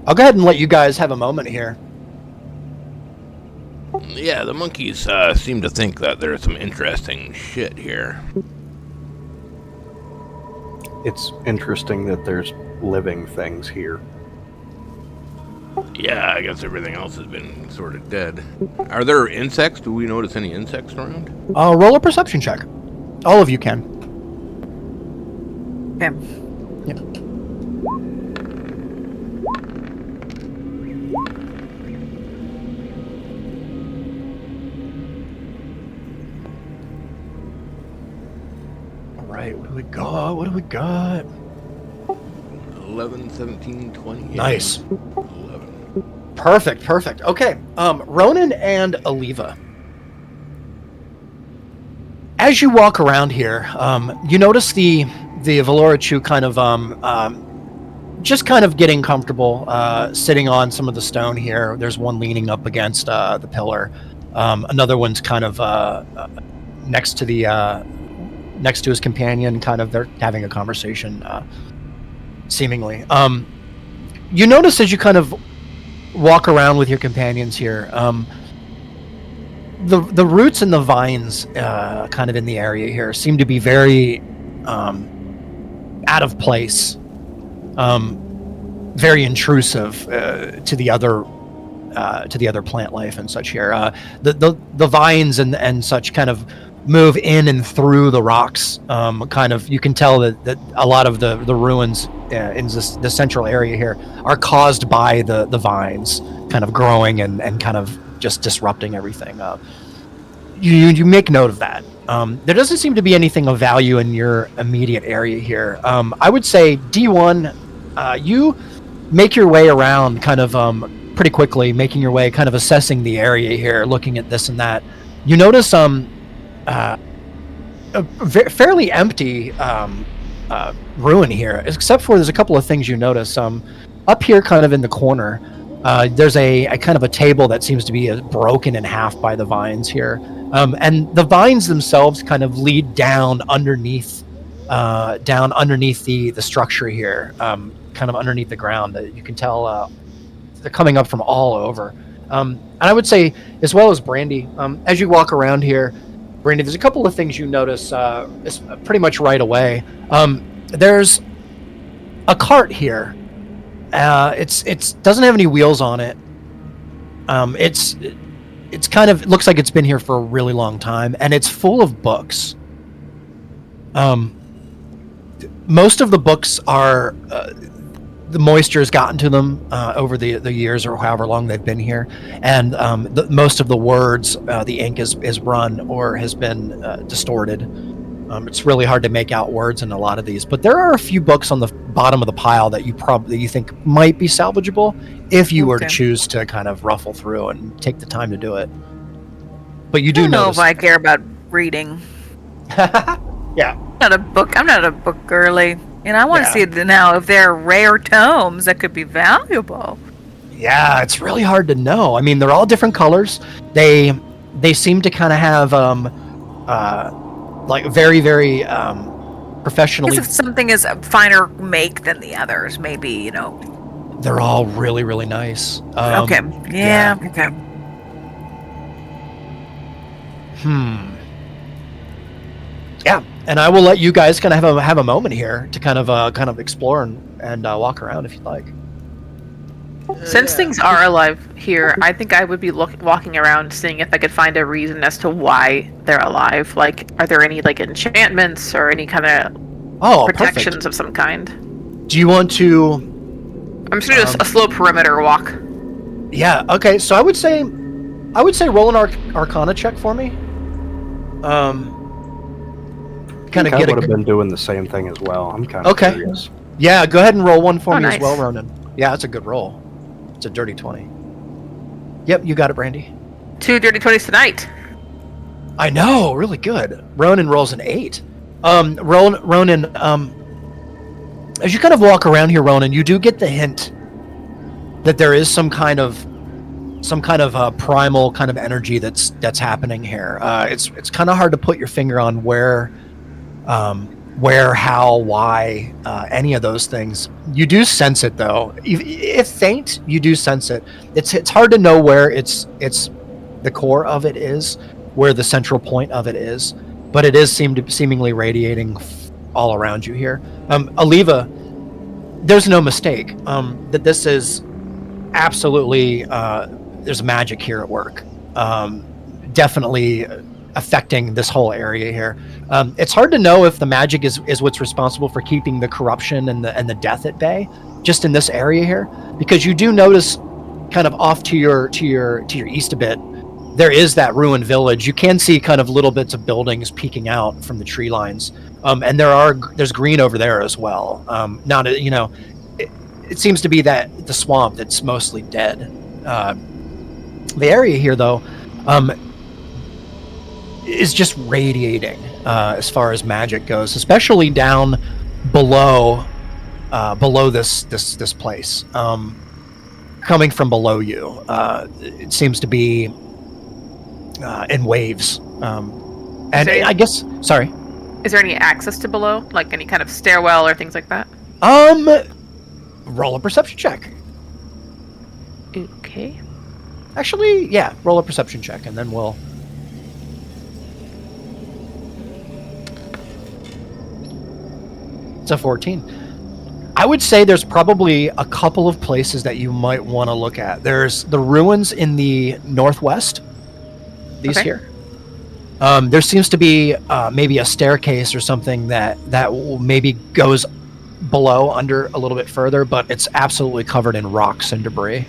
I'll go ahead and let you guys have a moment here. Yeah, the monkeys seem to think that there's some interesting shit here. It's interesting that there's living things here. Yeah, I guess everything else has been sort of dead. Are there insects? Do we notice any insects around? Roll a perception check. All of you can. Okay. Yeah. Right, what do we got? 11, 17, 20. Nice. 11. Perfect. Okay, Ronan and Aliva. As you walk around here, you notice the Valorichu kind of just kind of getting comfortable, sitting on some of the stone here. There's one leaning up against the pillar. Another one's kind of next to his companion, kind of they're having a conversation, seemingly. You notice as you kind of walk around with your companions here, the roots and the vines kind of in the area here seem to be very out of place, very intrusive to the other plant life and such here. The vines and such kind of move in and through the rocks. Kind of, you can tell that a lot of the ruins in the central area here are caused by the vines kind of growing and kind of just disrupting everything. You make note of that. There doesn't seem to be anything of value in your immediate area here. I would say D1, you make your way around kind of pretty quickly, making your way, kind of assessing the area here, looking at this and that. You notice a fairly empty ruin here, except for there's a couple of things you notice. Up here, kind of in the corner, there's a kind of a table that seems to be broken in half by the vines here, and the vines themselves kind of lead down underneath the structure here, kind of underneath the ground. You can tell they're coming up from all over. And I would say, as well as Brandy, as you walk around here, Brandy, there's a couple of things you notice pretty much right away. There's a cart here. It doesn't have any wheels on it. It's kind of, it looks like it's been here for a really long time, and it's full of books. Most of the books are the moisture has gotten to them over the years or however long they've been here, and most of the words, the ink is run or has been distorted. It's really hard to make out words in a lot of these, but there are a few books on the bottom of the pile that you think might be salvageable if you were to choose to kind of ruffle through and take the time to do it. But you do I don't know notice. if I care about reading. Yeah. I'm not a book girly. And I want to see now if there are rare tomes that could be valuable. Yeah, it's really hard to know. I mean, they're all different colors. They seem to kind of have like very, very professionally. If something is a finer make than the others, maybe, They're all really, really nice. Okay. Yeah. Okay. Yeah, and I will let you guys kind of have a moment here to kind of explore and walk around if you'd like. Since things are alive here, I think I would be walking around seeing if I could find a reason as to why they're alive. Like, are there any like enchantments or any kind of protections perfect. of some kind? Do you want to? I'm just gonna do a slow perimeter walk. Yeah. Okay. So I would say roll an Arcana check for me. Kind of I get would have been doing the same thing as well. I'm kind of curious. Yeah, go ahead and roll one for me nice. as well, Ronan. Yeah, that's a good roll. It's a dirty 20. Yep, you got it, Brandy. 2 dirty 20s tonight. I know, really good. Ronan rolls an 8. Ronan, as you kind of walk around here, Ronan, you do get the hint that there is some kind of primal kind of energy that's happening here. It's kind of hard to put your finger on where, how, why, any of those things. You do sense it though. If faint, you do sense it. It's hard to know where it's the core of it is, where the central point of it is, but it is seemingly radiating all around you here. Aliva, there's no mistake that this is absolutely there's magic here at work. Definitely affecting this whole area here. It's hard to know if the magic is what's responsible for keeping the corruption and the death at bay, just in this area here, because you do notice, kind of off to your east a bit, there is that ruined village. You can see kind of little bits of buildings peeking out from the tree lines, and there's green over there as well. It seems to be that the swamp that's mostly dead. The area here, though, is just radiating as far as magic goes, especially down below this place. Coming from below you, it seems to be in waves. I guess, sorry. Is there any access to below, like any kind of stairwell or things like that? Roll a perception check. Okay. Actually, yeah, roll a perception check, and then we'll. It's a 14. I would say there's probably a couple of places that you might want to look at. There's the ruins in the northwest. These here. There seems to be maybe a staircase or something that maybe goes below, under a little bit further, but it's absolutely covered in rocks and debris.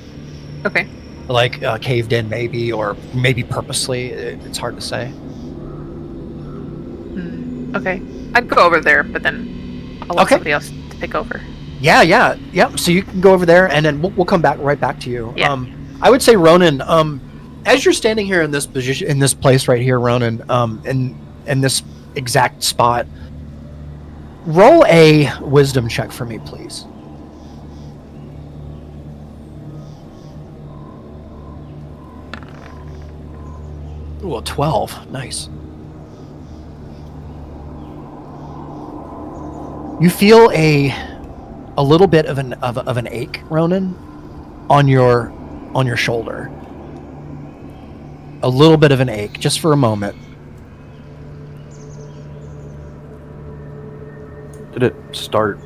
Okay. Like caved in, maybe, or maybe purposely. It's hard to say. Okay. I'd go over there, but then I'll let somebody else take over. Yeah. So you can go over there, and then we'll come right back to you. Yeah. I would say, Ronan, as you're standing here in this position, in this place right here, Ronan, in this exact spot, roll a wisdom check for me, please. Ooh, a 12. Nice. You feel a little bit of an ache, Ronan, on your shoulder. A little bit of an ache, just for a moment. Did it start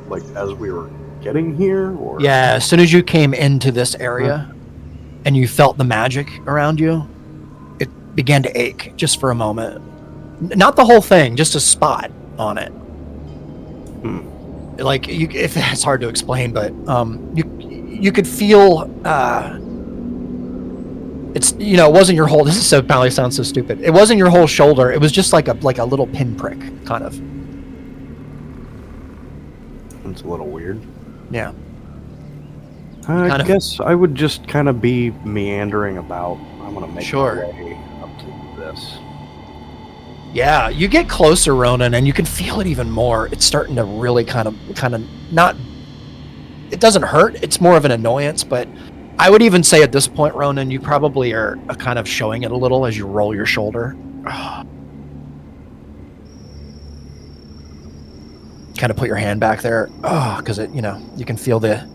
like as we were getting here, or? Yeah, as soon as you came into this area, and you felt the magic around you, it began to ache just for a moment. Not the whole thing, just a spot on it. Like if it's hard to explain, but you could feel it's it wasn't your whole. This is probably sounds so stupid. It wasn't your whole shoulder. It was just like a little pinprick kind of. It's a little weird. Yeah. I guess I would just kind of be meandering about. I'm gonna make my way up to this. Yeah, you get closer, Ronan, and you can feel it even more. It's starting to really kind of not. It doesn't hurt. It's more of an annoyance, but I would even say at this point, Ronan, you probably are kind of showing it a little as you roll your shoulder. Kind of put your hand back there, because it, you can feel there's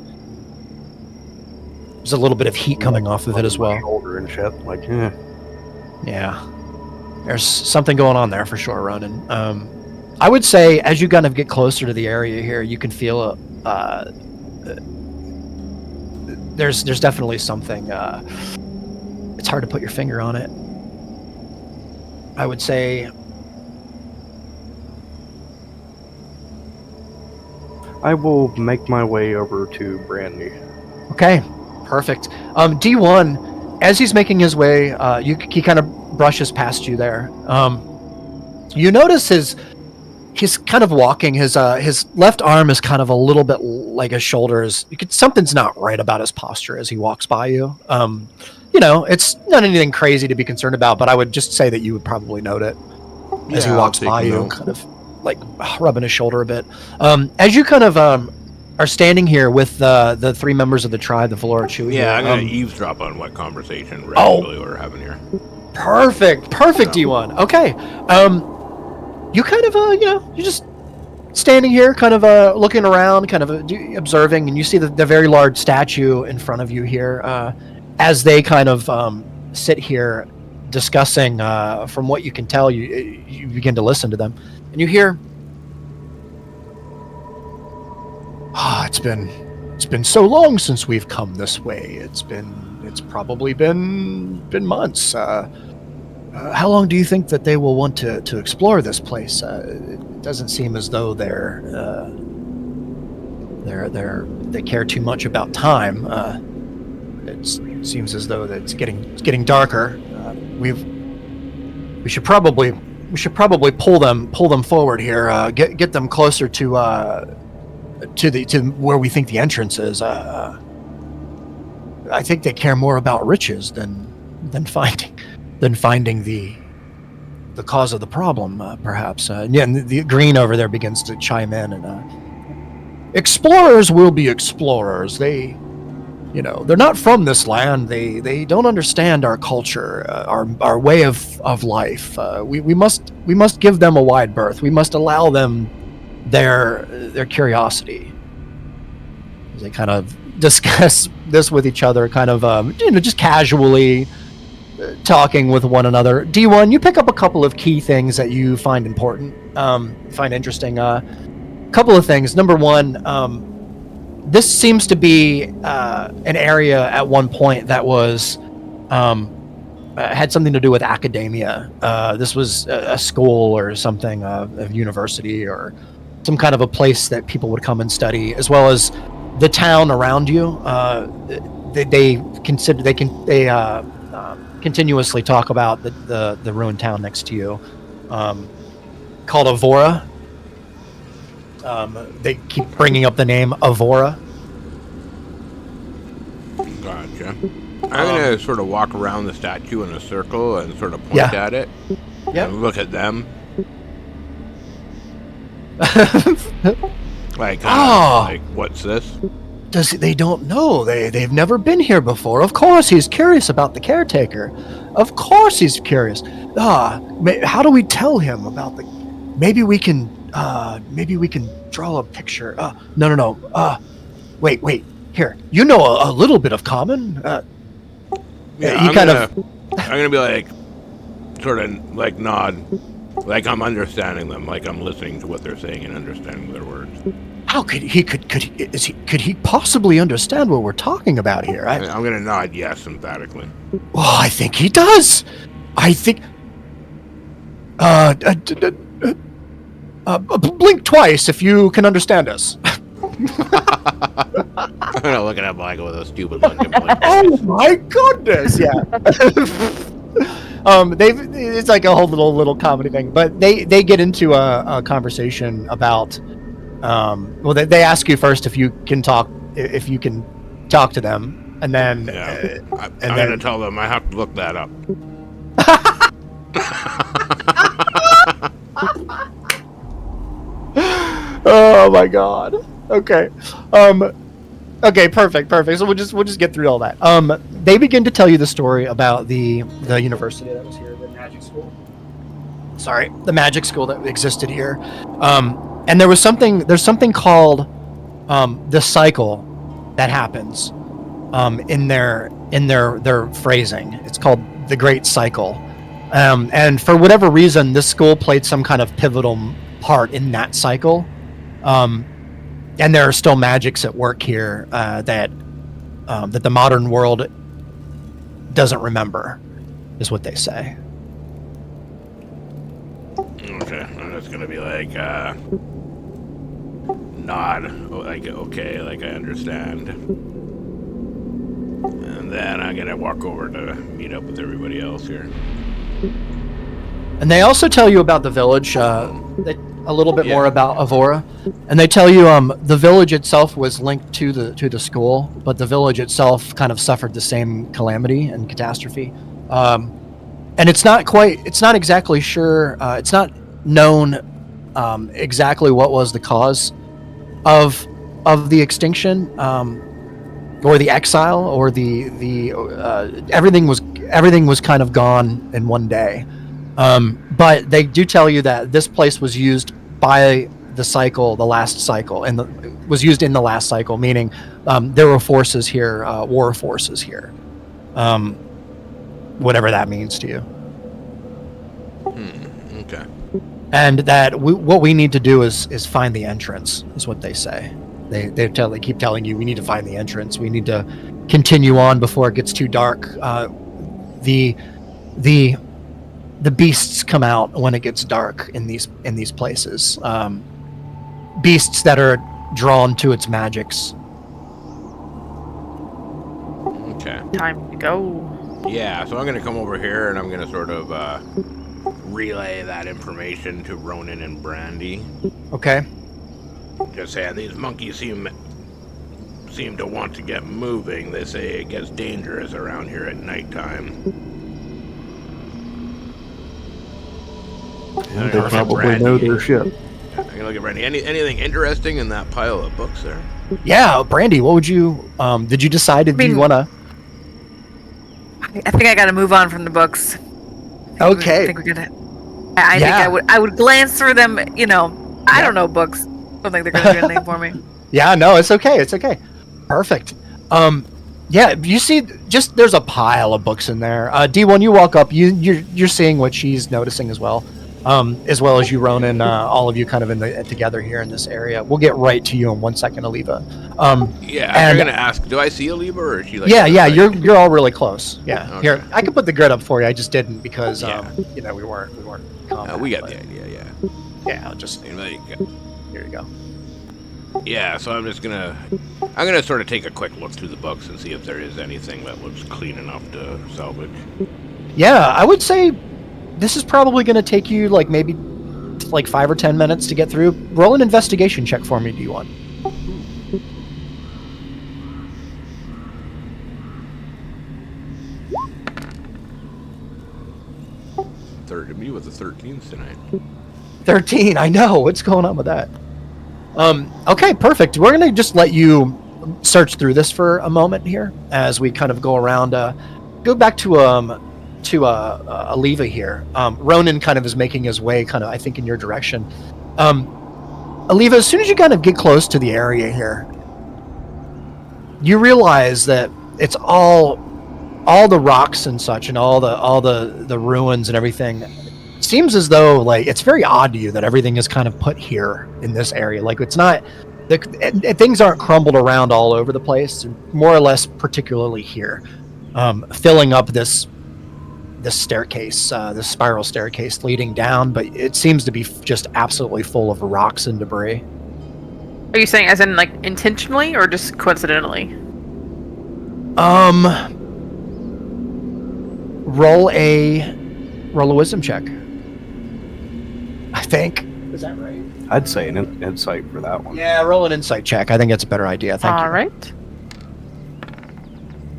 a little bit of heat coming off of it as well. Shoulder and shit, like, yeah. There's something going on there for sure, Ronan. I would say as you kind of get closer to the area here, you can feel there's definitely something. It's hard to put your finger on it. I would say I will make my way over to Brandy. Okay, perfect. D1, as he's making his way, he kind of brushes past you there. You notice he's kind of walking. His left arm is kind of a little bit like his shoulders. Something's not right about his posture as he walks by you. It's not anything crazy to be concerned about, but I would just say that you would probably note it as he walks by you, kind of like rubbing his shoulder a bit. As you kind of are standing here with the three members of the tribe, the Valora Chewy. Yeah, I'm gonna eavesdrop on what conversation we're having here. Perfect, D1. Okay. You kind of you're just standing here, kind of looking around, kind of observing, and you see the very large statue in front of you here. As they kind of sit here discussing, from what you can tell, you begin to listen to them, and you hear, it's been so long since we've come this way. It's probably been months. How long do you think that they will want to explore this place? It doesn't seem as though they care too much about time. It seems as though that it's getting darker. We should probably pull them forward here. Get them closer to where we think the entrance is. I think they care more about riches than finding the cause of the problem, perhaps. And the green over there begins to chime in, and explorers will be explorers. They're not from this land. They don't understand our culture, our way of life. We must give them a wide berth. We must allow them their curiosity. They kind of discuss this with each other, kind of just casually talking with one another. D1, you pick up a couple of key things that you find important, find interesting. Couple of things. Number one, this seems to be an area at one point that was had something to do with academia. This was a school or something, a university or some kind of a place that people would come and study, as well as the town around you. They continuously talk about the ruined town next to you, called Avora. They keep bringing up the name Avora. Gotcha. I'm gonna sort of walk around the statue in a circle and sort of point at it. Yeah. And look at them. Like, what's this? They don't know. They've never been here before. Of course he's curious about the caretaker. Of course he's curious. How do we tell him about the... Maybe we can draw a picture. No. Wait. Here. You know a little bit of common. I'm gonna be like, sort of like nod, like I'm understanding them, like I'm listening to what they're saying and understanding their words. How could he possibly understand what we're talking about here? I'm gonna nod yes emphatically. Well, I think he does. I think. Blink twice if you can understand us. I'm gonna look at Michael with a stupid look. Oh my goodness! Yeah. It's like a whole little comedy thing, but they get into a conversation about. Well, they ask you first if you can talk to them, and then I'm gonna tell them I have to look that up. Oh my god. Okay. Okay, perfect. So we'll just get through all that. They begin to tell you the story about the university that was here, the magic school. Sorry, the magic school that existed here. And there's something called the cycle that happens in their phrasing. It's called the Great Cycle. And for whatever reason, this school played some kind of pivotal part in that cycle. And there are still magics at work here that the modern world doesn't remember, is what they say. Okay, I'm just gonna be like, nod, like, okay, like I understand. And then I'm gonna walk over to meet up with everybody else here. And they also tell you about the village, a little bit more about Avora. And they tell you the village itself was linked to the school, but the village itself kind of suffered the same calamity and catastrophe. And it's not exactly sure, it's not known exactly what was the cause of the extinction, or the exile, or the everything was kind of gone in one day. But they do tell you that this place was used by the last cycle, and was used in the last cycle, meaning there were forces here, war forces here. Whatever that means to you. Okay. And that what we need to do is find the entrance, is what they say. They keep telling you we need to find the entrance. We need to continue on before it gets too dark. The beasts come out when it gets dark in these places. Beasts that are drawn to its magics. Okay. Time to go. Yeah, so I'm gonna come over here and I'm gonna sort of relay that information to Ronan and Brandy. Okay. Just say these monkeys seem to want to get moving. They say it gets dangerous around here at nighttime. Yeah, they probably know their shit. I'm gonna look at Brandy. Anything interesting in that pile of books there? Yeah, Brandy, what would you did you decide if you want to? I think I got to move on from the books. Okay. I think we're gonna. I think I would glance through them. You know, I don't know books. Don't think they're gonna do anything for me. Yeah, no, it's okay. Perfect. Yeah, you see, just there's a pile of books in there. D1, you walk up, you're seeing what she's noticing as well as you, Ronan. All of you kind of together here in this area. We'll get right to you in 1 second, Aliva. I'm gonna ask, do I see Aliva, or is she like? Yeah, you're all really close. Yeah, Okay. Here, I could put the grid up for you. I just didn't because we weren't. We got the idea. Yeah. Yeah, I'll just Like, here you go. yeah, so I'm gonna sort of take a quick look through the books and see if there is anything that looks clean enough to salvage. Yeah, I would say this is probably going to take you maybe 5 or 10 minutes to get through. Roll an investigation check for me, D1. Me with the 13s tonight. 13, I know. What's going on with that? Okay, perfect. We're going to just let you search through this for a moment here as we kind of go around. Go back to Aliva here. Ronan kind of is making his way I think in your direction. Aliva, as soon as you kind of get close to the area here, you realize that it's all the rocks and such, and all the ruins and everything. Seems as though it's very odd to you that everything is kind of put here in this area. It's not things aren't crumbled around all over the place, more or less, particularly here, filling up this staircase, this spiral staircase leading down. But it seems to be just absolutely full of rocks and debris. Are you saying as in like intentionally or just coincidentally? Roll a wisdom check. I think. Is that right? I'd say an insight for that one. Yeah, roll an insight check. I think that's a better idea. Thank you. All right.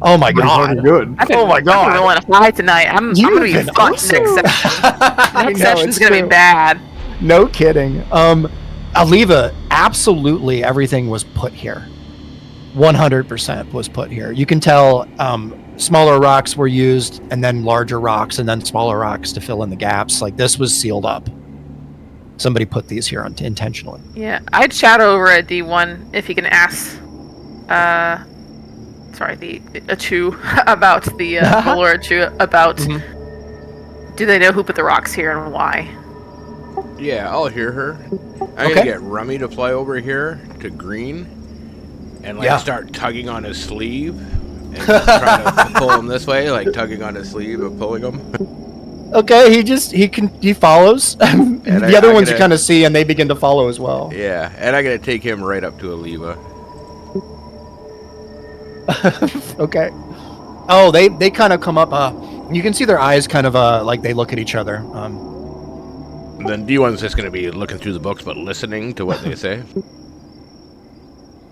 Oh my Pretty god. fucking good. Oh my god. I'm rolling a high tonight. I'm gonna be You've been fucked awesome. next session. I Next know, session's it's gonna be true. bad. No kidding. Aliva, absolutely everything was put here. 100% was put here. You can tell smaller rocks were used, and then larger rocks, and then smaller rocks to fill in the gaps. Like, this was sealed up. Somebody put these here intentionally. Yeah, I'd shout over at D1 if he can ask, the Achu about the Valor Achu about. Do they know who put the rocks here and why? Yeah, I'll hear her. I'm gonna get Rummy to fly over here to Green and start tugging on his sleeve and trying to pull him this way, like tugging on his sleeve and pulling him. Okay, he follows. The other ones you kind of see, and they begin to follow as well. Yeah, and I'm gonna take him right up to Aliva. Okay. Oh, they kind of come up. You can see their eyes kind of like they look at each other. And then D1's just gonna be looking through the books, but listening to what they say.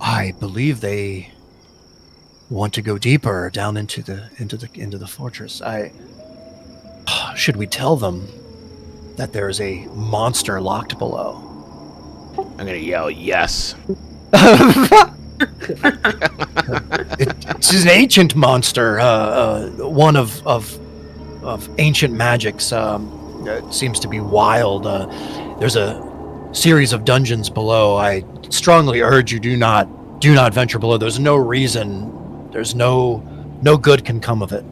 I believe they want to go deeper down into the fortress. Should we tell them that there is a monster locked below? I'm gonna yell yes. It's an ancient monster, one of ancient magics. It seems to be wild. There's a series of dungeons below. I strongly urge you do not venture below. There's no reason. There's no good can come of it.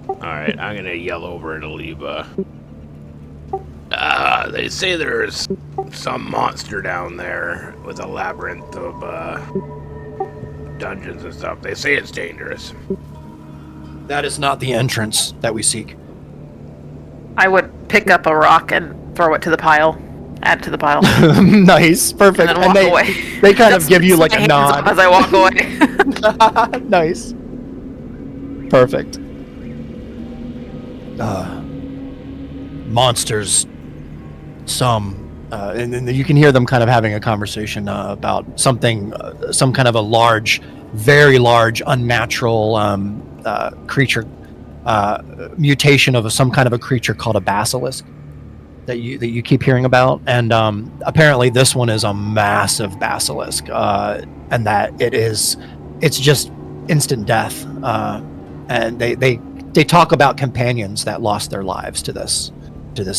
Alright, I'm gonna yell over at Aliva. They say there's some monster down there with a labyrinth of dungeons and stuff. They say it's dangerous. That is not the entrance that we seek. I would pick up a rock and throw it to the pile. Add to the pile. Nice, perfect. And then walk away. They kind of give you like a nod as I walk away. Nice. Perfect. Monsters. And you can hear them kind of having a conversation about something, some kind of a large, very large, unnatural creature, mutation of some kind of a creature called a basilisk that you keep hearing about. And apparently this one is a massive basilisk, and that it's just instant death. And they talk about companions that lost their lives to this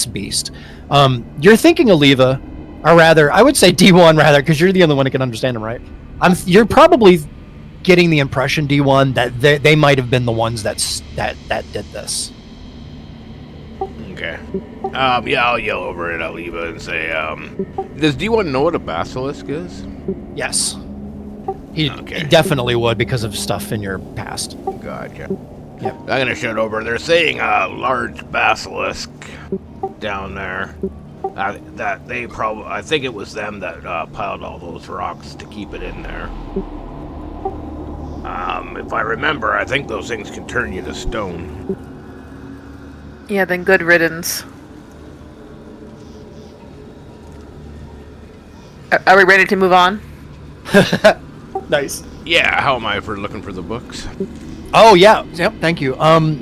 beast. You're thinking Aliva, or rather, I would say D1 rather, because you're the only one who can understand him, right? You're probably getting the impression, D1, that they might have been the ones that did this. Okay. Yeah, I'll yell over at Aliva and say, does D1 know what a basilisk is? Yes. He definitely would because of stuff in your past. Gotcha. Yep. I'm gonna shout over. They're saying a large basilisk down there. That they probably, I think it was them that piled all those rocks to keep it in there. If I remember, I think those things can turn you to stone. Yeah, then good riddance. Are we ready to move on? Nice. Yeah, how am I for looking for the books? Oh yeah, yep. Thank you.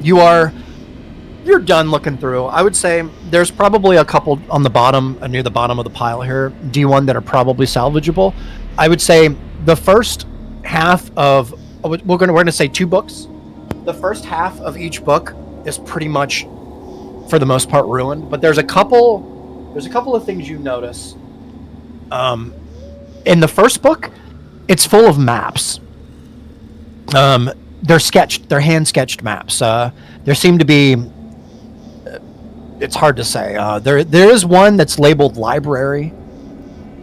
You're done looking through. I would say there's probably a couple on the bottom, near the bottom of the pile here, D1, that are probably salvageable. I would say the first half of we're gonna say 2 books. The first half of each book is pretty much, for the most part, ruined. But there's a couple of things you notice. In the first book, it's full of maps. They're hand-sketched maps. There seem to be, it's hard to say. There is one that's labeled library,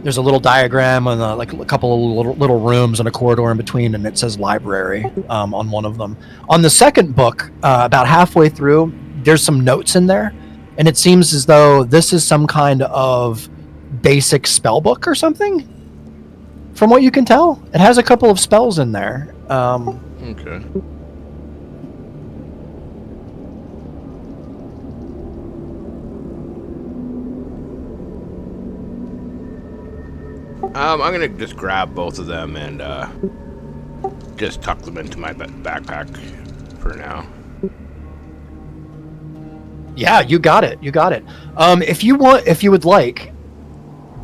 There's a little diagram and like a couple of little rooms and a corridor in between, and it says library on one of them. On the second book, about halfway through, there's some notes in there, and it seems as though this is some kind of basic spell book or something. From what you can tell, it has a couple of spells in there. Okay. I'm gonna just grab both of them and just tuck them into my backpack for now. Yeah, you got it. You got it. If you would like,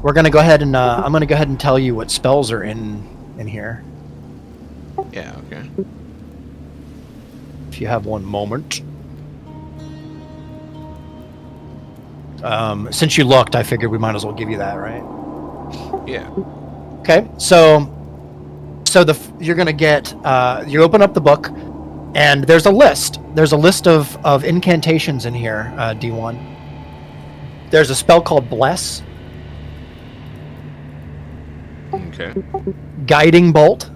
we're gonna go ahead and I'm gonna go ahead and tell you what spells are in here. Yeah. Okay. If you have one moment. Since you looked, I figured we might as well give you that, right? Yeah. Okay, so you're gonna get you open up the book, and there's a list. There's a list of incantations in here. D1. There's a spell called Bless, Okay. Guiding Bolt.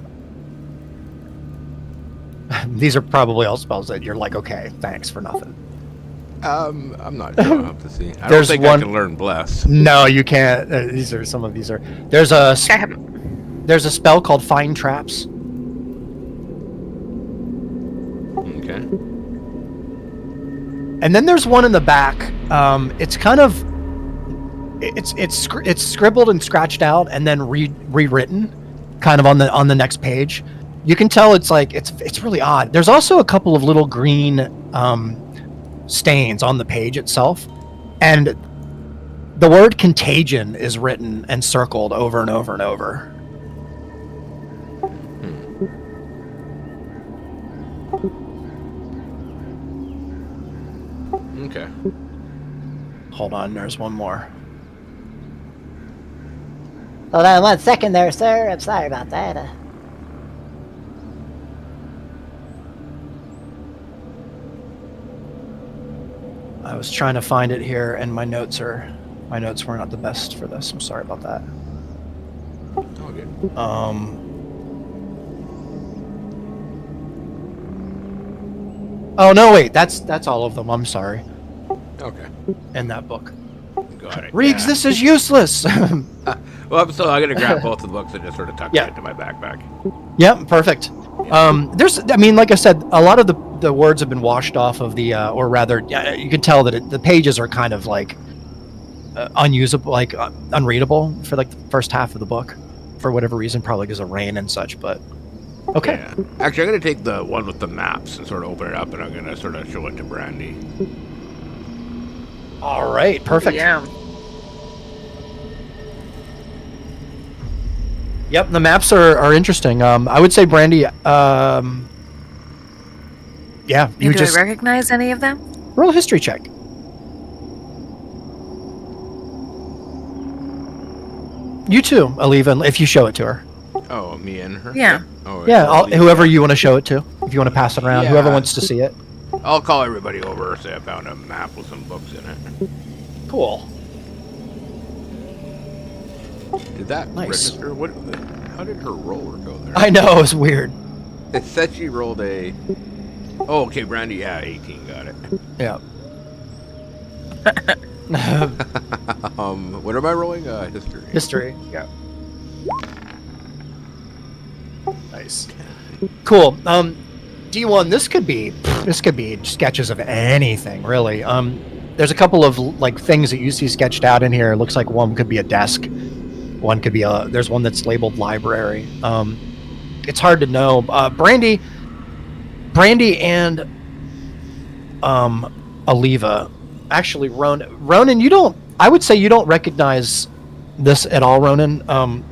These are probably all spells that you're like, okay, thanks for nothing. I'm not sure. I'll have to see. I There's don't think one- I can learn Bless. No, you can't. These are some of these are. There's a spell called Find Traps. Okay. And then there's one in the back. It's kind of it's scribbled and scratched out and then rewritten, kind of on the next page. You can tell it's like it's really odd. There's also a couple of little green stains on the page itself, and the word contagion is written and circled over and over and over. Okay. Hold on, there's one more. Hold on 1 second there, sir. I'm sorry about that. I was trying to find it here, and my notes were not the best for this. I'm sorry about that. All good. Oh no, wait, that's all of them. I'm sorry. Okay. In that book. Got it. Riggs, yeah. this is useless. Well, so I'm gonna grab both of the books and just sort of tuck Yeah. it into my backpack. Yep, perfect. I mean, like I said, a lot of the words have been washed off of the, or rather, you can tell that the pages are kind of like unusable, like unreadable for like the first half of the book, for whatever reason, probably because of rain and such. But okay, Yeah. Actually, I'm gonna take the one with the maps and sort of open it up, and I'm gonna sort of show it to Brandy. all right, perfect. Yeah. Yep, the maps are interesting. I would say, Brandy, yeah, you Do just I recognize any of them? roll a history check. You too, Aliva, if you show it to her. Oh, me and her. Yeah. Oh, Yeah, so whoever you want to show it to. If you want to pass it around, Yeah. whoever wants to see it. I'll call everybody over. Say I found a map with some books in it. Cool. Did that Nice. register? What? How did her roller go there? I know, it's weird. It said she rolled a. Oh, okay, Brandy. Yeah, 18. Got it. Yeah. What am I rolling? History. History. Yeah. Nice. Cool. D1, this could be sketches of anything, really. There's a couple of like things that you see sketched out in here. It looks like one could be a desk. One could be there's one that's labeled library. It's hard to know. Brandy and Aliva, actually Ronan, I would say you don't recognize this at all, Ronan,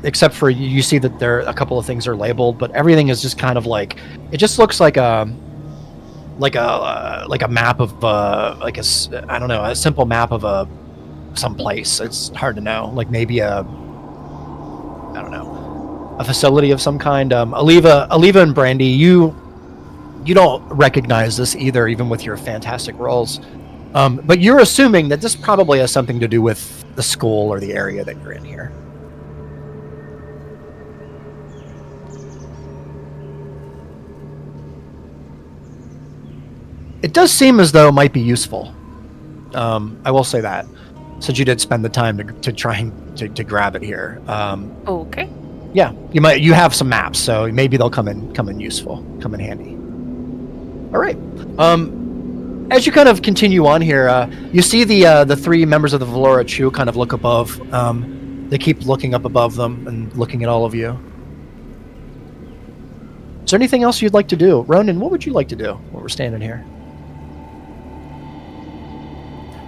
except for you see that there a couple of things are labeled, but everything is just kind of like, it just looks like a map of I don't know, a simple map of some place. It's hard to know, like maybe a facility of some kind. Aliva and Brandy, you don't recognize this either, even with your fantastic rolls. But you're assuming that this probably has something to do with the school or the area that you're in here. It does seem as though it might be useful. I will say that, since you did spend the time to try and to grab it here. Okay. Yeah, you have some maps, so maybe they'll come in useful, come in handy. All right. As you kind of continue on here, you see the three members of the Valora Chew kind of look above. They keep looking up above them and looking at all of you. Is there anything else you'd like to do? Ronan, what would you like to do while we're standing here?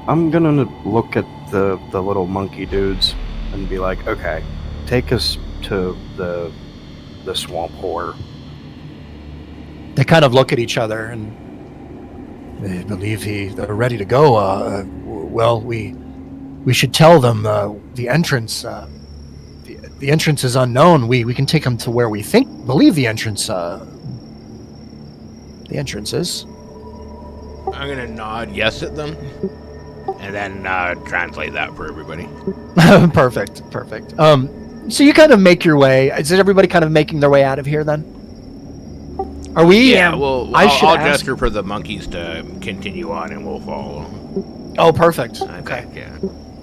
I'm gonna look at the little monkey dudes and be like, okay, take us to the swamp whore. They kind of look at each other and they believe they're ready to go. Well, we should tell them the entrance. The entrance is unknown. We can take them to where we believe the entrance. The entrance is. I'm gonna nod yes at them, and then translate that for everybody. Perfect. So you kind of make your way. Is everybody kind of making their way out of here then? Are we? Yeah, well, I'll I'll gesture for the monkeys to continue on, and we'll follow. Oh, perfect. I Okay. think, yeah.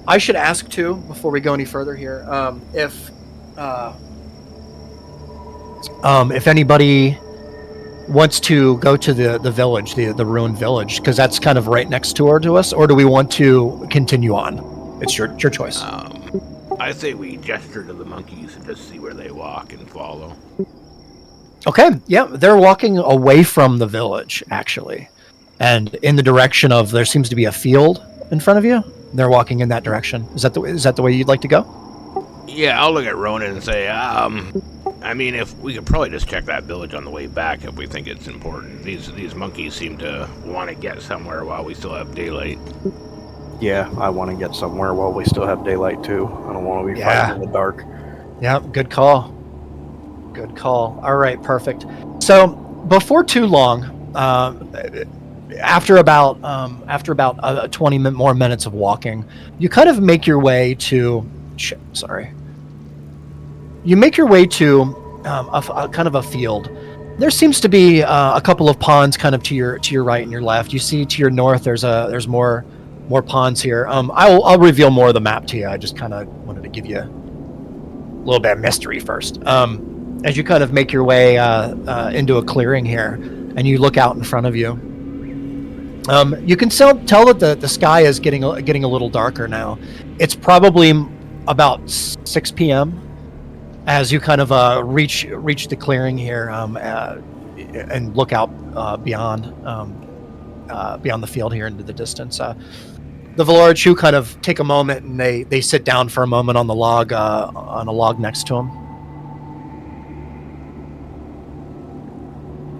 I should ask too before we go any further here. If anybody wants to go to the village, the ruined village, because that's kind of right next door to us, or do we want to continue on? It's your choice. I say we gesture to the monkeys and just see where they walk and follow. Okay, yeah, they're walking away from the village, actually. And in the direction of, there seems to be a field in front of you. They're walking in that direction. Is that the way you'd like to go? Yeah, I'll look at Ronan and say, I mean, if we could probably just check that village on the way back if we think it's important. These monkeys seem to want to get somewhere while we still have daylight. Yeah, I want to get somewhere while we still have daylight too. I don't want to be fighting in the dark. Yeah, good call. Good call. All right, perfect. So before too long, after about 20 more minutes of walking, you kind of make your way to. You make your way to a kind of a field. There seems to be a couple of ponds kind of to your right and your left. You see to your north there's more ponds here. I'll reveal more of the map to you. I just kind of wanted to give you a little bit of mystery first. As you kind of make your way into a clearing here, and you look out in front of you, you can tell that the sky is getting a little darker now. It's probably about 6 p.m. as you kind of reach the clearing here and look out beyond the field here into the distance. The Valora Chew kind of take a moment and they sit down for a moment on the log on a log next to them.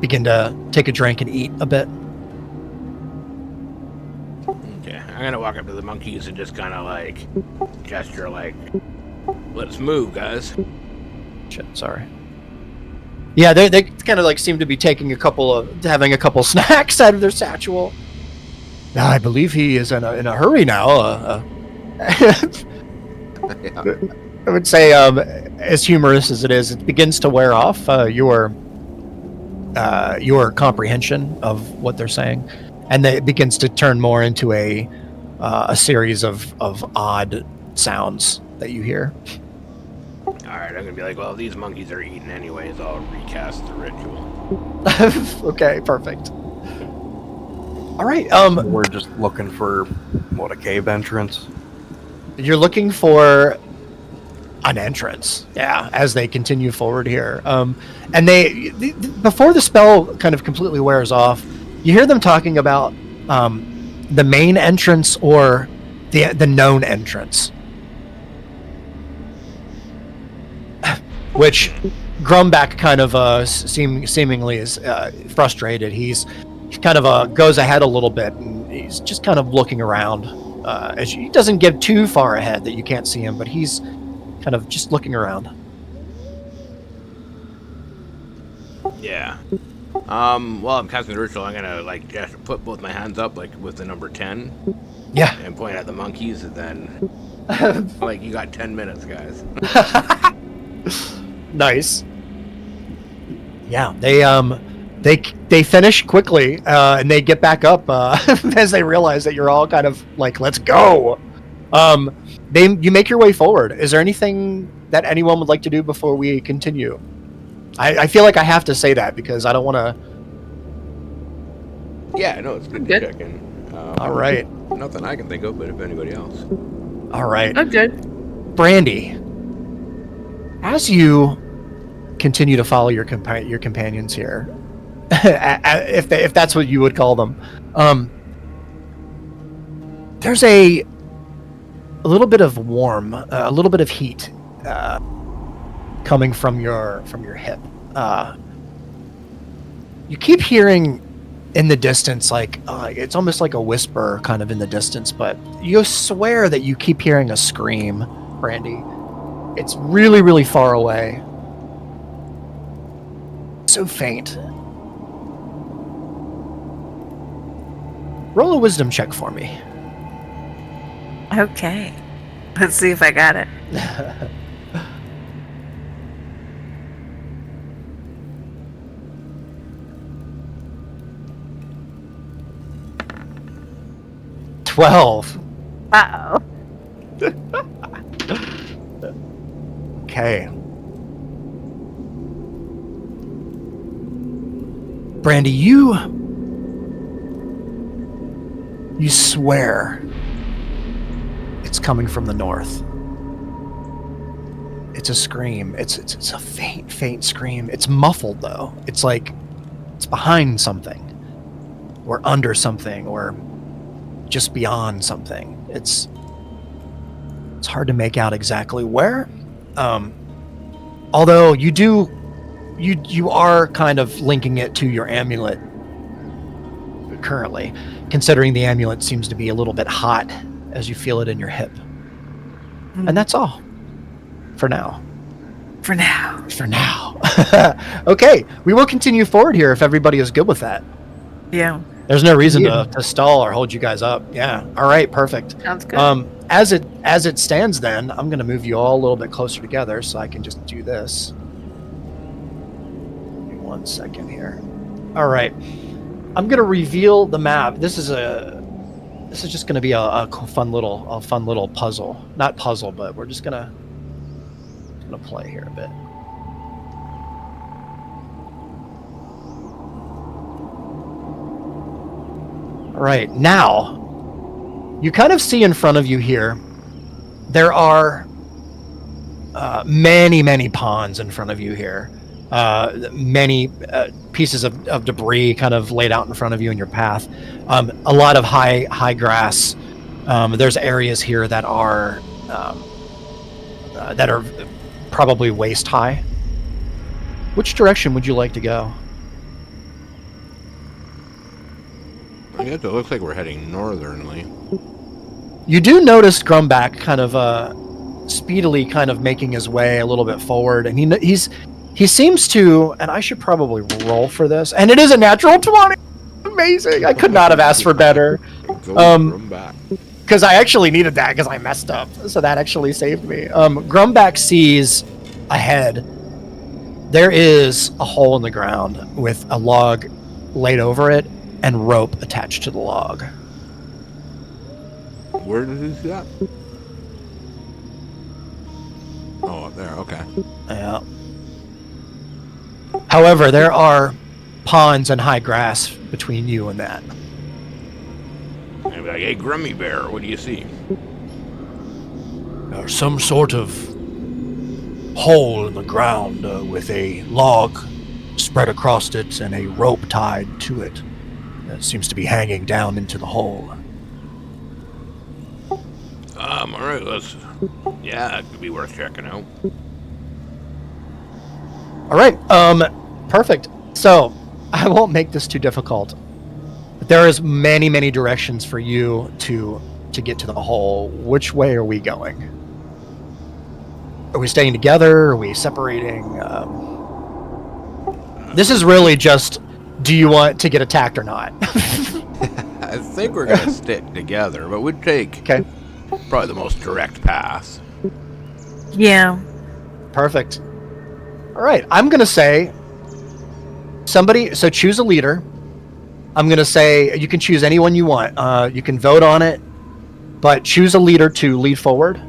Begin to take a drink and eat a bit. Okay, I'm gonna walk up to the monkeys and just kind of like gesture, like, "Let's move, guys." Shit, sorry. Yeah, they kind of like seem to be having a couple snacks out of their satchel. I believe he is in a hurry now. Yeah. I would say, as humorous as it is, it begins to wear off your comprehension of what they're saying, and it begins to turn more into a series of odd sounds that you hear. All right, I'm gonna be like, "Well, these monkeys are eating anyways. I'll recast the ritual." Okay, perfect. All right. We're just looking for a cave entrance. You're looking for an entrance, yeah, as they continue forward here. And they before the spell kind of completely wears off, you hear them talking about the main entrance or the known entrance. Which Grumback kind of seemingly is frustrated. He kind of goes ahead a little bit, and he's just kind of looking around. He doesn't get too far ahead that you can't see him, but he's kind of just looking around. Yeah. While I'm casting the ritual, I'm gonna like just put both my hands up, like with the number 10. Yeah. And point at the monkeys, and then like, you got 10 minutes, guys. Nice. Yeah, They finish quickly, and they get back up as they realize that you're all kind of like, let's go. You make your way forward. Is there anything that anyone would like to do before we continue? I feel like I have to say that because I don't want to. Yeah, no, it's good to check in. All right. Nothing I can think of, but if anybody else. All right. I'm good. Brandy, as you continue to follow your companions here, if that's what you would call them, there's a little bit of a little bit of heat coming from your hip. You keep hearing in the distance, like it's almost like a whisper kind of in the distance, but you swear that you keep hearing a scream, Brandy. It's really, really far away. So faint. Roll a wisdom check for me. Okay. Let's see if I got it. 12. Uh-oh. Okay. Brandy, you swear it's coming from the north. It's a scream. It's a faint scream. It's muffled though. It's like it's behind something, or under something, or just beyond something. It's hard to make out exactly where. Although you are kind of linking it to your amulet currently, considering the amulet seems to be a little bit hot as you feel it in your hip. And that's all for now. For now. For now. Okay, we will continue forward here if everybody is good with that. Yeah. There's no reason to stall or hold you guys up. Yeah. All right. Perfect. Sounds good. As it stands, then I'm going to move you all a little bit closer together so I can just do this. Give me 1 second here. All right. I'm going to reveal the map. This is just going to be a fun little puzzle. Not puzzle, but we're just going to play here a bit. All right, now you kind of see in front of you here, there are many ponds in front of you here. Many pieces of debris kind of laid out in front of you in your path. A lot of high grass. There's areas here that are probably waist high. Which direction would you like to go? I guess it looks like we're heading northernly. You do notice Grumback kind of speedily kind of making his way a little bit forward, and he seems to, and I should probably roll for this, and it is a natural 20. Amazing! I could not have asked for better. Because I actually needed that because I messed up, so that actually saved me. Grumback sees ahead. There is a hole in the ground with a log laid over it and rope attached to the log. Where does he see that? Oh, up there. Okay. Yeah. However, there are ponds and high grass between you and that. I'd be like, hey, Grummy Bear, what do you see? There's some sort of hole in the ground with a log spread across it and a rope tied to it that seems to be hanging down into the hole. All right, yeah, it could be worth checking out. All right, perfect. So I won't make this too difficult. But there is many directions for you to get to the hole. Which way are we going? Are we staying together? Are we separating? This is really just, do you want to get attacked or not? I think we're gonna stick together, but we'd take probably the most direct path. Yeah. Perfect. All right, I'm gonna say somebody. So choose a leader. I'm gonna say you can choose anyone you want. You can vote on it, but choose a leader to lead forward.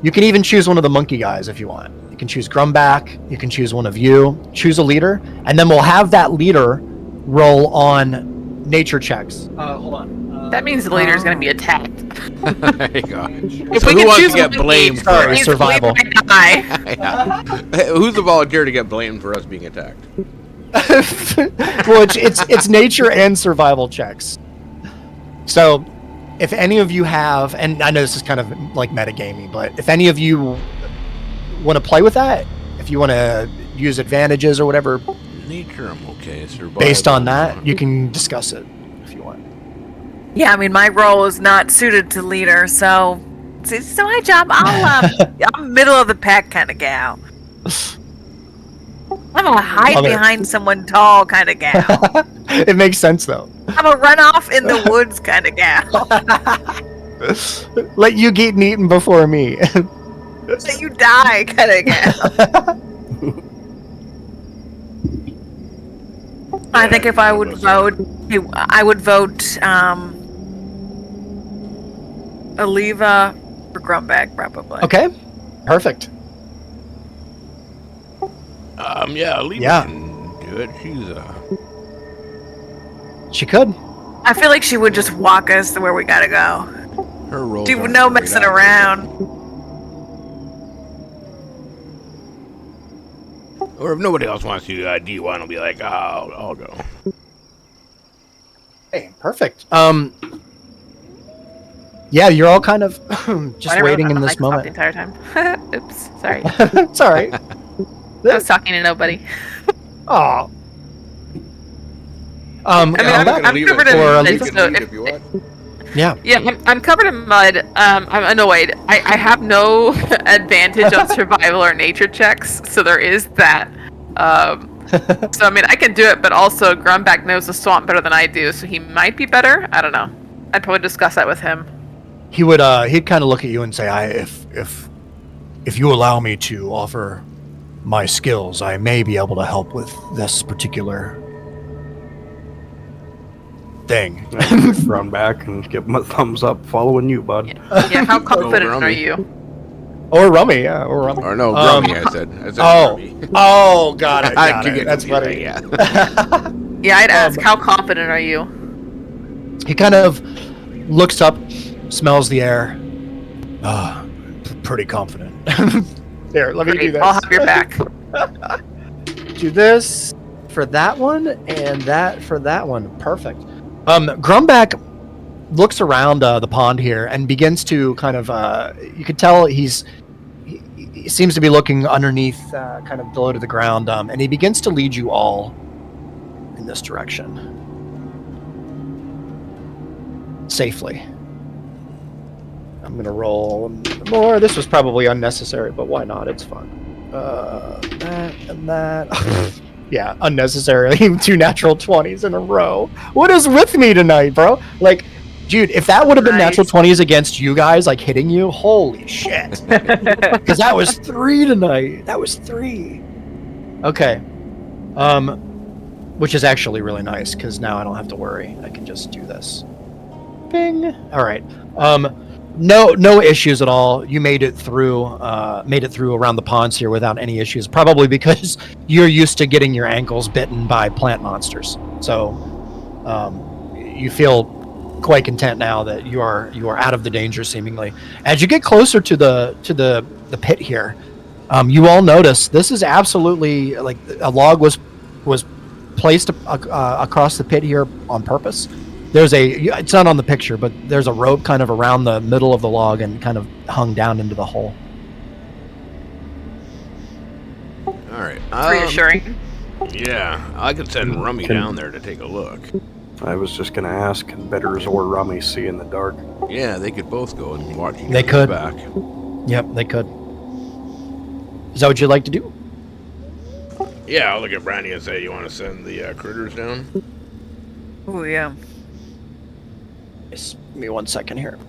You can even choose one of the monkey guys if you want. You can choose Grumback. You can choose one of you. Choose a leader, and then we'll have that leader roll on nature checks. Hold on. That means the leader's going to be attacked. There you go. If So we who can wants choose to get one blamed lead, for Sorry, he's survival. the leader to die. Yeah. Who's the volunteer to get blamed for us being attacked? Well, it's nature and survival checks. So, if any of you have, and I know this is kind of like metagaming, but if any of you want to play with that, if you want to use advantages or whatever Nature, I'm okay. Survival. based on that, you can discuss it if you want. Yeah, I mean, my role is not suited to leader, so it's my job. I'm middle of the pack kind of gal. I'm a hide Love it. behind someone tall kind of gal. It makes sense though. I'm a run off in the woods kind of gal. Let you get eaten before me. Let you die kind of gal. I think if I would vote, I would vote Aliva for Grumback, probably. Okay, perfect. Yeah, Leva Yeah. can do it. She's She could. I feel like she would just walk us to where we gotta go. her role. Do no messing around. Or if nobody else wants to, D1 will be like, I'll go. Hey, perfect. Yeah, you're all kind of just I waiting in remember this the mic moment. stopped the entire time. Oops, sorry. It's all right. I was talking to nobody. Oh. I mean, Grumback? I'm covered in Or mud, Aliva? so if, Yeah. yeah, I'm covered in mud. I'm annoyed. I have no advantage on survival or nature checks, so there is that. So I mean, I can do it, but also Grumback knows the swamp better than I do, so he might be better. I don't know. I'd probably discuss that with him. He would he'd kind of look at you and say, if you allow me to offer my skills, I may be able to help with this particular thing. Run back and give him a thumbs up following you, bud. Yeah, how confident are Rummy. you? Or Rummy, yeah, or Rummy. Or no, Rummy, I said. Oh, Rummy. oh, got it. I Got keep it. getting That's funny. Yeah. Yeah, I'd ask, how confident are you? He kind of looks up, smells the air. Pretty confident. Here, let me do Great, this. I'll have your back. Do this for that one and that for that one. Perfect. Grumback looks around the pond here and begins to kind of you could tell he seems to be looking underneath kind of below to the ground, and he begins to lead you all in this direction safely. I'm gonna roll more. This was probably unnecessary, but why not? It's fun. That and that. Yeah, unnecessarily. 2 natural 20s in a row. What is with me tonight, bro? Like, dude, if that would have been natural 20s against you guys, like hitting you, holy shit. Because that was 3 tonight. That was 3. Okay. Which is actually really nice, because now I don't have to worry. I can just do this. Bing. All right. No issues at all. You made it through around the ponds here without any issues. Probably because you're used to getting your ankles bitten by plant monsters. So you feel quite content now that you are out of the danger seemingly. As you get closer to the pit here, you all notice this is absolutely like a log was placed across the pit here on purpose. It's not on the picture, but there's a rope kind of around the middle of the log and kind of hung down into the hole. All right. Reassuring. Yeah, I could send Rummy down there to take a look. I was just gonna ask, can Bitters or Rummy see in the dark? Yeah, they could both go and watch each They other's could. back. Yep, they could. Is that what you'd like to do? Yeah, I'll look at Brandy and say, you want to send the critters down? Oh yeah. Just give me 1 second here.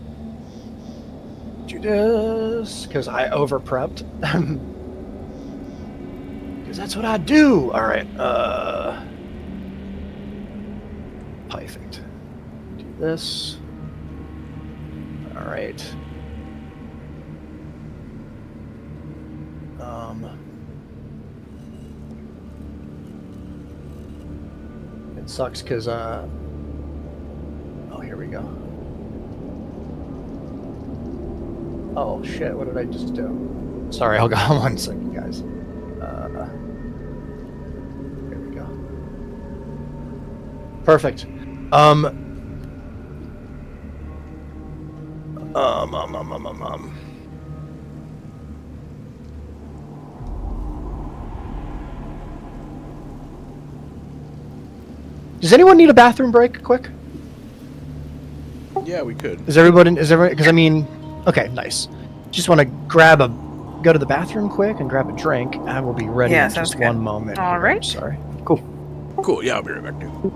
Do this because I over prepped. Because that's what I do. All right. Perfect. Do this. All right. It sucks because oh, here we go. Oh shit! What did I just do? Sorry, I'll go 1 second, guys. Here we go. Perfect. Does anyone need a bathroom break? Quick. Yeah, we could. Is everybody? Because I mean, okay, nice. Just want to go to the bathroom quick and grab a drink. I will be ready Yeah, in sounds just good. 1 moment. All here. right. Sorry. Cool. Yeah, I'll be right back, dude.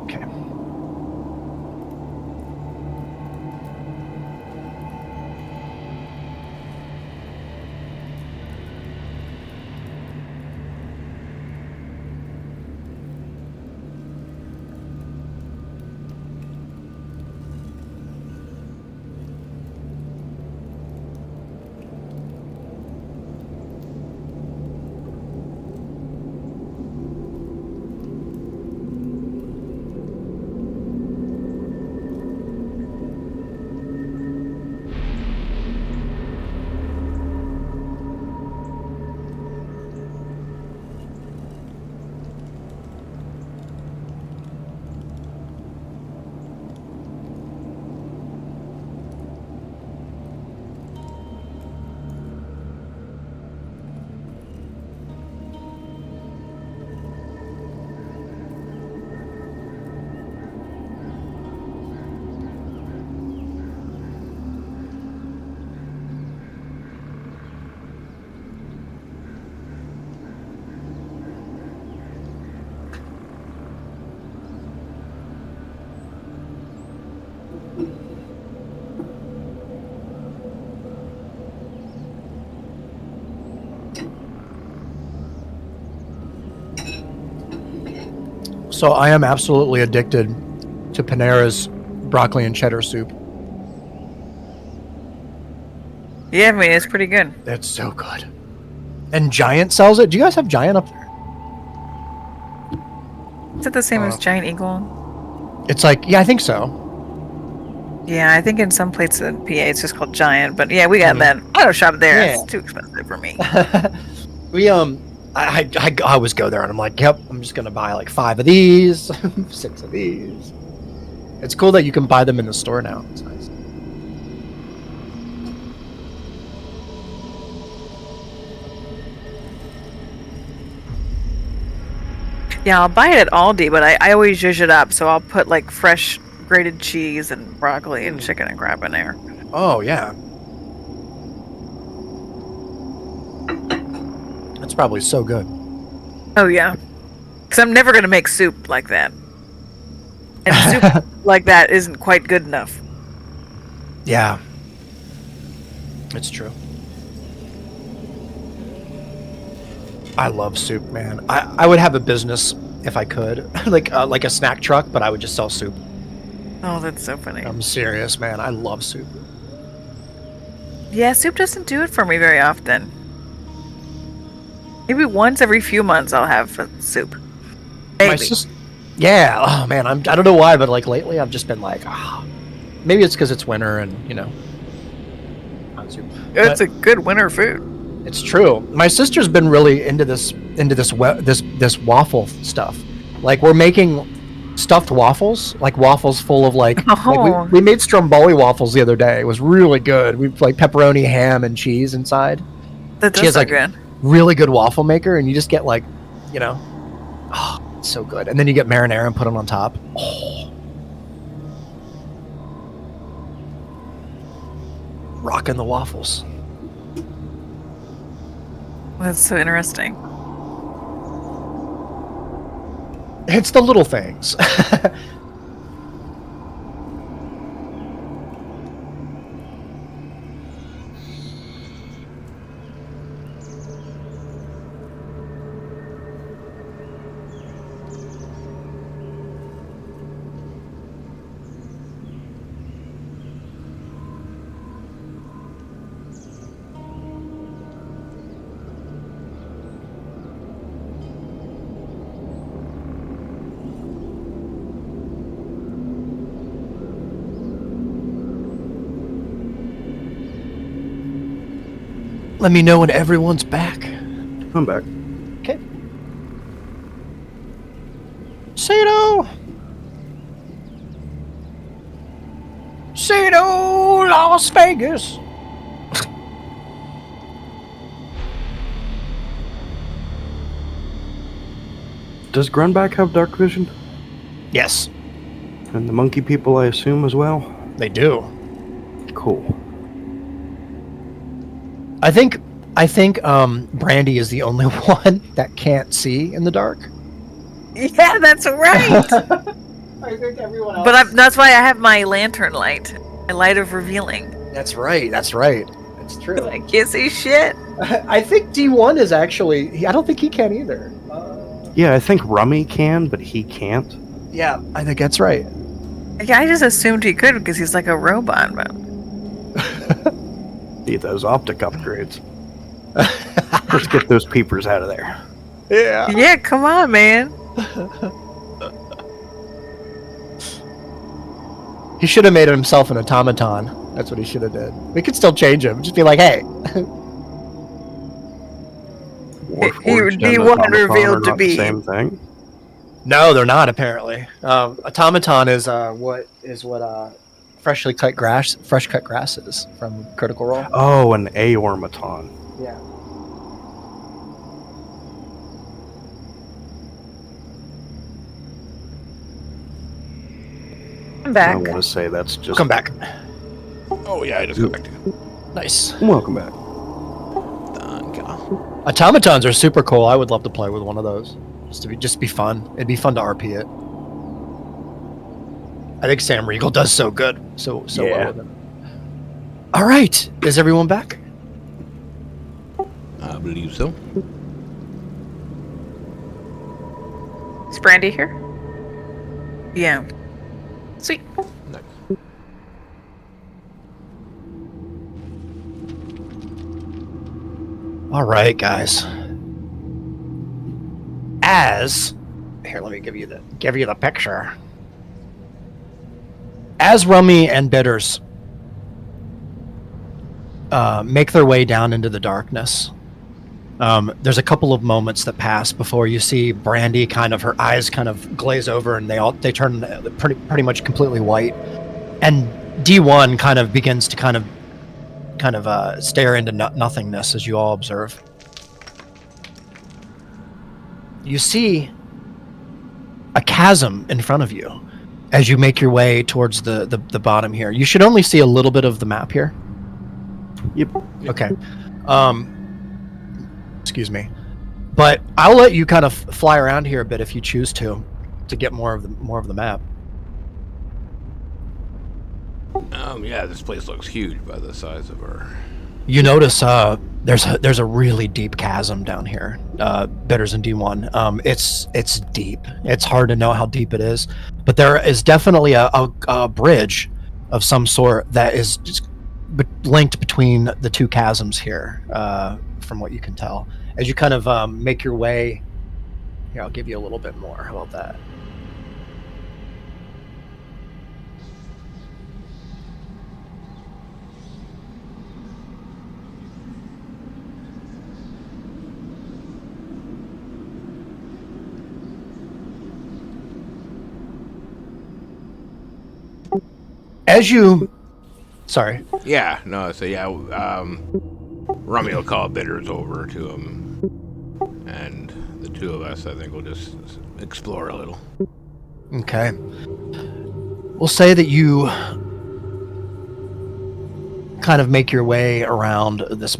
Okay. So I am absolutely addicted to Panera's broccoli and cheddar soup. Yeah, I mean, it's pretty good. It's so good. And Giant sells it. Do you guys have Giant up there? Is it the same as Giant Eagle? It's like, yeah, I think so. Yeah, I think in some places in PA it's just called Giant, but yeah, we got that auto shop there. Yeah. It's too expensive for me. We I always go there and I'm like, yep, I'm just gonna buy like 5 of these, 6 of these. It's cool that you can buy them in the store now. It's nice. Yeah, I'll buy it at Aldi, but I always zhuzh it up, so I'll put like fresh grated cheese and broccoli and chicken and crab in there. Oh yeah. That's probably so good. Oh yeah, because I'm never gonna make soup like that, and soup like that isn't quite good enough. Yeah. It's true. I love soup, man. I would have a business if I could, like a snack truck, but I would just sell soup. Oh, that's so funny. I'm serious, man. I love soup. Yeah, soup doesn't do it for me very often. Maybe once every few months I'll have soup. Maybe. My sister, yeah. Oh man, I don't know why, but like lately I've just been like, maybe it's because it's winter and not soup. It's But a good winter food. it's true. My sister's been really into this waffle stuff. Like we're making stuffed waffles, like waffles full of like Oh. we made Stromboli waffles the other day. It was really good. We like pepperoni, ham, and cheese inside. That She does has, sound like, good. Really good waffle maker, and you just get like, it's so good. And then you get marinara and put them on top. Oh. Rocking the waffles. That's so interesting. It's the little things. Let me know when everyone's back. I'm back. Okay. Cito, Las Vegas. Does Grunback have dark vision? Yes, And the monkey people, I assume, as well? they do. Cool. I think Brandy is the only one that can't see in the dark. Yeah, that's right. I think everyone else. But that's why I have my lantern light, my light of revealing. That's right. That's right. It's true. I can't see shit. I think D1 is actually. I don't think he can either. Yeah, I think Rummy can, but he can't. Yeah, I think that's right. Yeah, I just assumed he could because he's like a robot. But Need those optic upgrades. Let's get those peepers out of there. Yeah. yeah, come on, man. He should have made himself an automaton. That's what he should have did. We could still change him. Just be like, hey. Warforged and D1 automaton revealed are to not the be. same thing. No, they're not apparently. Automaton is what fresh cut grass is from Critical Role. Oh, an Aormaton. Yeah. I'm I back. want to say that's just. Come back. Oh yeah, I just got back to you. Nice. Welcome back. Thank you. Automatons are super cool. I would love to play with one of those. Just be fun. It'd be fun to RP it. I think Sam Riegel does so good. So Yeah. well with it. All right. Is everyone back? I believe so. Is Brandy here? Yeah. Sweet. Nice. All right, guys. Let me give you the picture. As Rummy and Bitters make their way down into the darkness, there's a couple of moments that pass before you see Brandy her eyes kind of glaze over and they turn pretty much completely white, and D1 kind of begins to kind of stare into nothingness as you all observe. You see a chasm in front of you as you make your way towards the bottom here. You should only see a little bit of the map here. Yep. Okay. Excuse me. But I'll let you kind of fly around here a bit if you choose to get more of the map. Yeah, this place looks huge by the size of our. You notice there's a really deep chasm down here. Bitters and D1. It's deep. It's hard to know how deep it is, but there is definitely a bridge of some sort that is just linked between the two chasms here, from what you can tell. As you kind of make your way, here, I'll give you a little bit more. How about that? As you, sorry. Yeah, no, so yeah, Rummy will call Bitters over to him, and the two of us, I think, will just explore a little. Okay. We'll say that you kind of make your way around this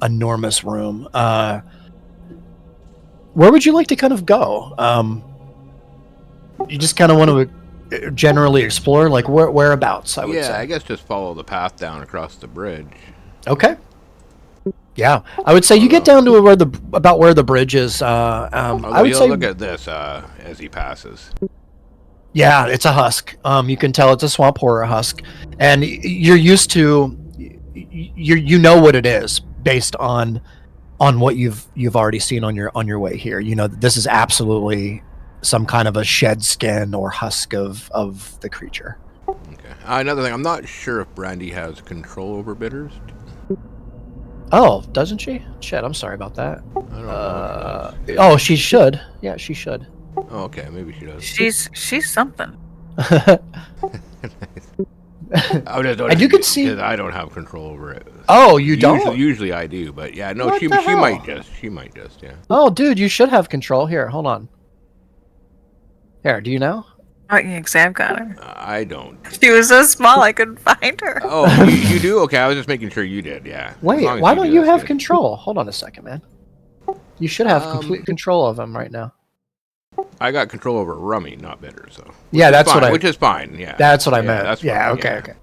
enormous room. Where would you like to kind of go? You just kind of want to generally explore, like whereabouts, I would say. Yeah, I guess just follow the path down across the bridge. Okay. Yeah, I would say you get down to where the bridge is. I would say look at this as he passes. Yeah, it's a husk. You can tell it's a swamp horror husk, and you're used to, you know what it is based on what you've already seen on your way here. You know that this is absolutely some kind of a shed skin or husk of the creature. Okay. Another thing, I'm not sure if Brandy has control over Bitters. Oh, doesn't she? Shit, I'm sorry about that. I don't know. If she does. Oh, she should. Yeah, she should. Oh, okay, maybe she does. She's something. I just And you can see- because I don't have control over it. Oh, you don't? Usually I do, but yeah, no, What she the hell? might just. She might just, yeah. Oh, dude, you should have control. Here, hold on. Here, do you know? Oh, yeah, 'cause I've got her. I don't. She was so small I couldn't find her. Oh, you do? Okay, I was just making sure you did. Yeah. As Wait, long as why don't do, you that's have good. control? Hold on a second, man. You should have Um, complete control of him right now. I got control over Rummy, not Bitter, so. Yeah, that's what I. Which is fine. Yeah. That's what I Yeah, meant. that's Yeah. fine, Okay. yeah. Okay.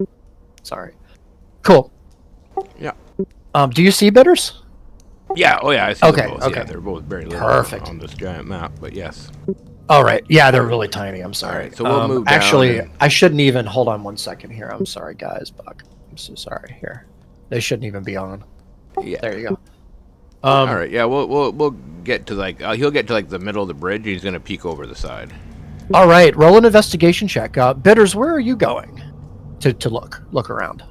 Sorry. Cool. Yeah. Do you see bitters? Yeah. Oh, yeah. I see Okay, them both. okay. Yeah, they're both very little Perfect. on this giant map, but yes. All right. Yeah, they're really tiny. I'm sorry. Alright, so we'll move down Actually, and- I shouldn't even. Hold on one second here. I'm sorry, guys. Buck. I'm so sorry. Here, they shouldn't even be on. Yeah. There you go. All right. Yeah. We'll get to like he'll get to like the middle of the bridge. And he's gonna peek over the side. All right. Roll an investigation check. Bitters, where are you going? To look around.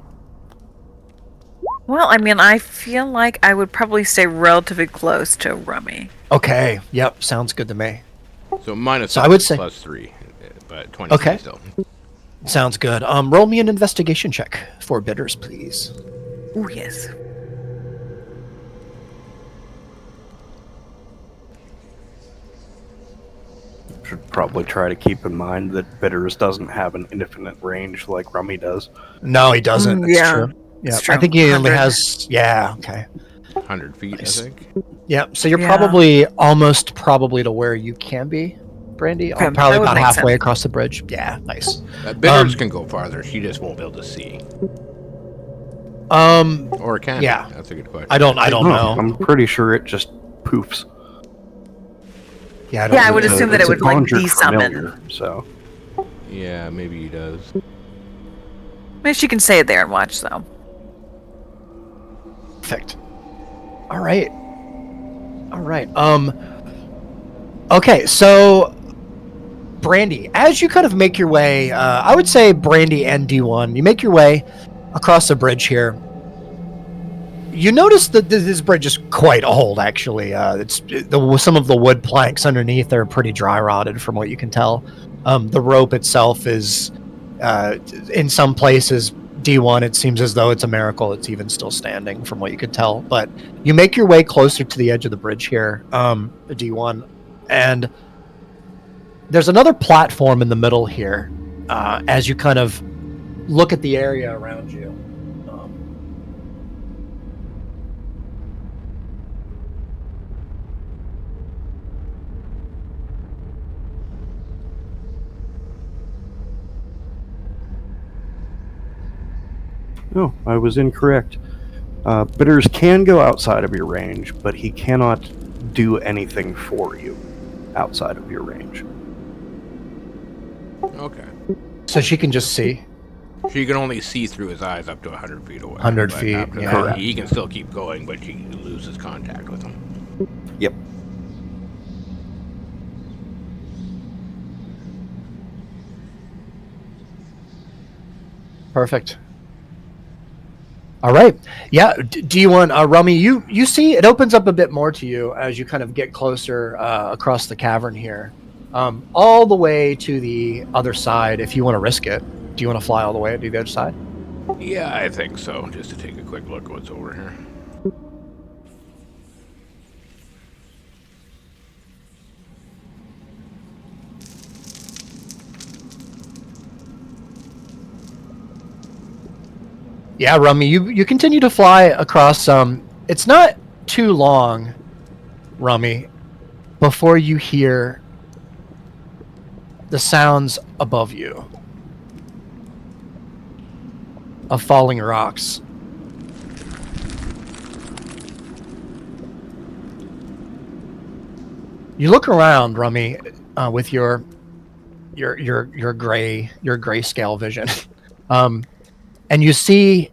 Well, I mean, I feel like I would probably stay relatively close to Rummy. Okay. Yep. Sounds good to me. So minus. So I would say- +3, but 20 Okay. still. Sounds good. Roll me an investigation check for bitters, please. Oh, yes. Should probably try to keep in mind that Bitters doesn't have an infinite range like Rummy does. No, he doesn't. It's yeah. true. Yeah, It's true. I think he only 100. has. Yeah. Okay. 100 feet, Nice. I think. Yeah. So you're Yeah. probably almost probably to where you can be, Brandy. Okay, Probably that would about make halfway sense. across the bridge. Yeah. Nice. Bitters can go farther. She just won't be able to see. Or can? Yeah. That's a good question. I don't know. I'm pretty sure it just poofs. Yeah. Yeah, I would It's a- assume that it's it a would, like, conjured be summoned. familiar, so Yeah, maybe he does. Maybe she can stay there and watch, though. Perfect. All right. All right. Okay, so Brandy, as you kind of make your way, I would say Brandy and D1, you make your way across the bridge here. You notice that this bridge is quite old, actually. Some of the wood planks underneath are pretty dry rotted, from what you can tell. The rope itself is, in some places, D1. It seems as though it's a miracle it's even still standing, from what you could tell. But you make your way closer to the edge of the bridge here, D1, and there's another platform in the middle here. As you kind of look at the area around you. no, I was incorrect. Bitters can go outside of your range, but he cannot do anything for you outside of your range. Okay. So she can just see. She can only see through his eyes up to 100 feet away. 100 but feet, after yeah. that, he can still keep going, but she loses contact with him. Yep. Perfect. All right. Yeah. Do you want Rummy? You see, it opens up a bit more to you as you kind of get closer across the cavern here, all the way to the other side. If you want to risk it, do you want to fly all the way to the other side? Yeah, I think so. Just to take a quick look at what's over here. Yeah, Rummy. You continue to fly across. It's not too long, Rummy, before you hear the sounds above you of falling rocks. You look around, Rummy, with your grayscale vision, and you see.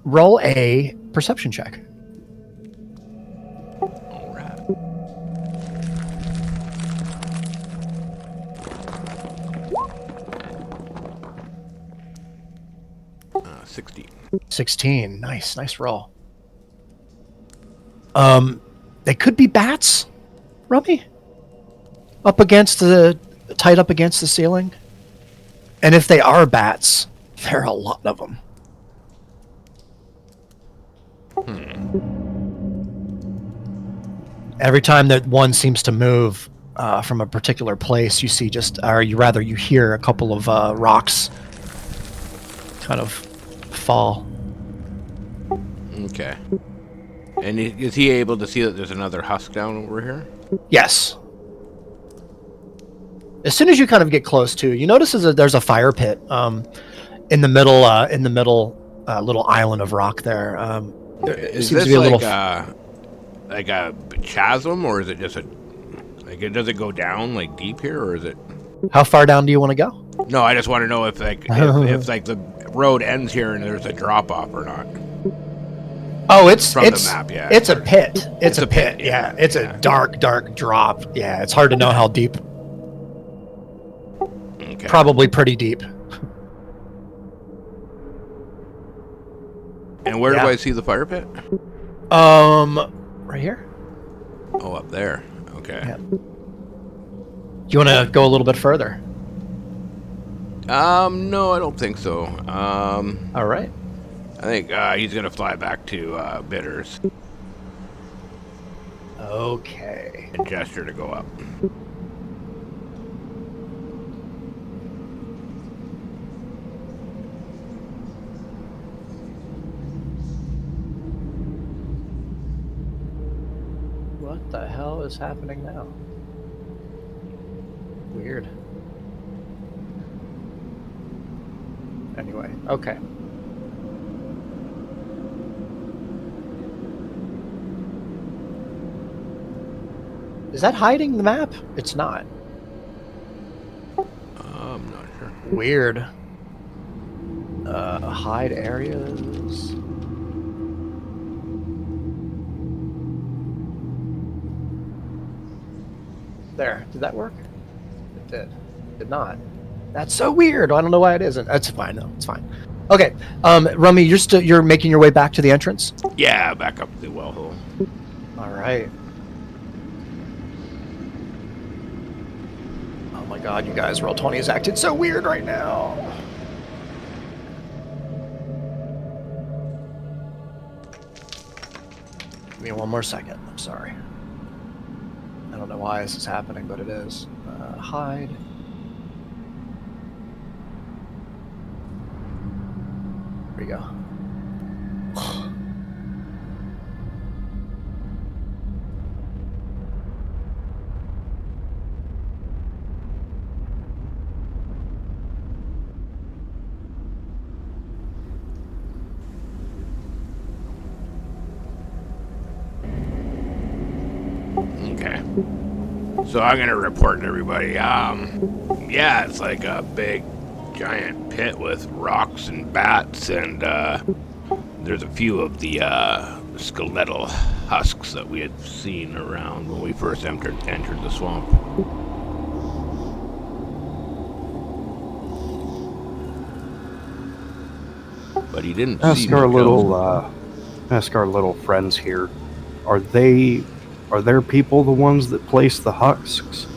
Roll a perception check. All right. 16. 16. Nice roll. They could be bats, Rummy. Tied up against the ceiling. And if they are bats, there are a lot of them. Every time that one seems to move from a particular place, you see you hear a couple of rocks kind of fall. Okay. And is he able to see that there's another husk down over here? Yes. As soon as you kind of get close to, you notice there's a fire pit in the middle little island of rock there. Is this like a chasm, or is it just does it go down like deep here, or is it? How far down do you want to go? No, I just want to know if the road ends here and there's a drop off or not. Oh, it's the map, yeah. It's a pit. It's a pit. Yeah, it's a dark drop. Yeah, it's hard to know how deep. Okay. Probably pretty deep. And where do I see the fire pit? Right here. Oh, up there. Okay. Yeah. Do you want to go a little bit further? No, I don't think so. All right. I think he's gonna fly back to Bitters Okay. and gesture to go up. What the hell is happening now? Weird. Anyway, okay. Is that hiding the map? It's not. I'm not sure. Weird. Hide areas. There. Did that work? It did. Did not. That's so weird. I don't know why it isn't. That's fine though. It's fine. Okay. Rummy, you're making your way back to the entrance? Yeah, back up the well hole. All right. Oh my god, you guys, Roll20 has acted so weird right now. Give me one more second. I'm sorry. I don't know why this is happening, but it is. Hide. Here we go. Okay. So I'm gonna report to everybody. Yeah, it's like a big, giant pit with rocks and bats, and there's a few of the skeletal husks that we had seen around when we first entered the swamp. But he didn't see ask our little friends here. Are their people the ones that place the husks,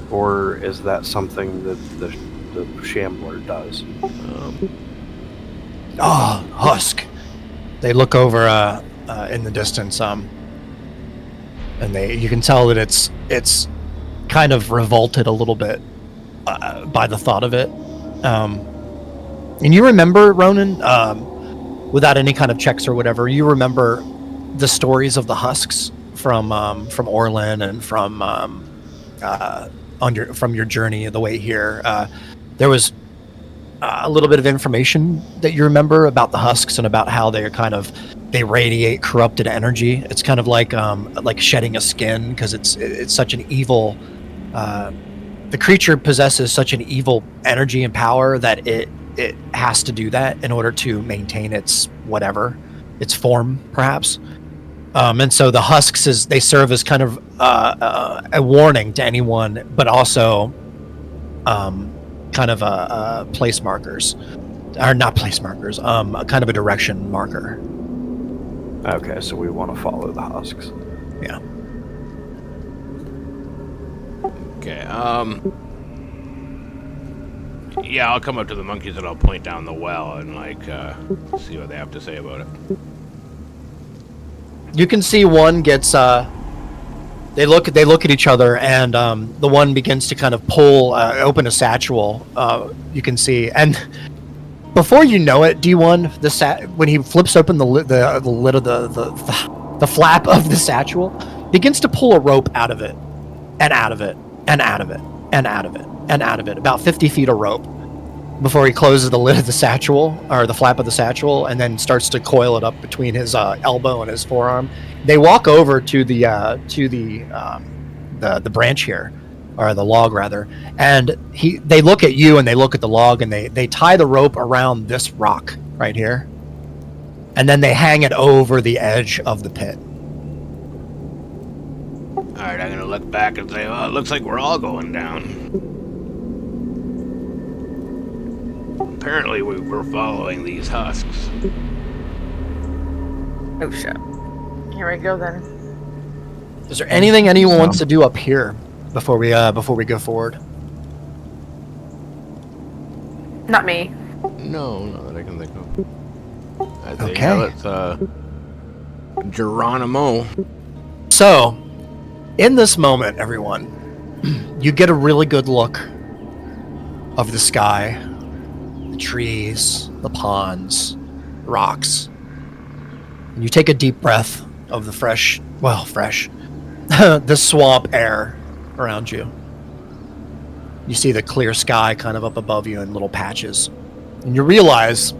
or is that something that the Shambler does? Husk. They look over in the distance, and you can tell that it's kind of revolted a little bit by the thought of it. And you remember, Ronan, without any kind of checks or whatever, you remember the stories of the husks from Orlin and from your journey the way here. There was a little bit of information that you remember about the husks and about how they radiate corrupted energy. It's kind of like shedding a skin, because it's such an evil. The creature possesses such an evil energy and power that it has to do that in order to maintain its form, perhaps. And so the husks they serve as kind of a warning to anyone, but also kind of place markers. or not place markers, kind of a direction marker. Okay, so we want to follow the husks. Yeah. Okay, yeah, I'll come up to the monkeys and I'll point down the well and, like, see what they have to say about it. You can see one gets, they look at each other, and the one begins to kind of pull, open a satchel, you can see. And before you know it, D1, when he flips open the lid of the flap of the satchel, begins to pull a rope out of it, and out of it, and out of it, and out of it, and out of it, about 50 feet of rope, before he closes the lid of the satchel, or the flap of the satchel, and then starts to coil it up between his elbow and his forearm. They walk over to the branch here, or the log rather, and they look at you and they look at the log, and they tie the rope around this rock right here, and then they hang it over the edge of the pit. All right, I'm gonna look back and say, well, it looks like we're all going down. Apparently, we're following these husks. Oh shit. Here we go then. Is there anything anyone wants to do up here before we go forward? Not me. No, not that I can think of. I think Okay. It's Geronimo. So, in this moment, everyone, you get a really good look of the sky, the trees, the ponds, the rocks. And you take a deep breath of the fresh, the swamp air around you. You see the clear sky kind of up above you in little patches. And you realize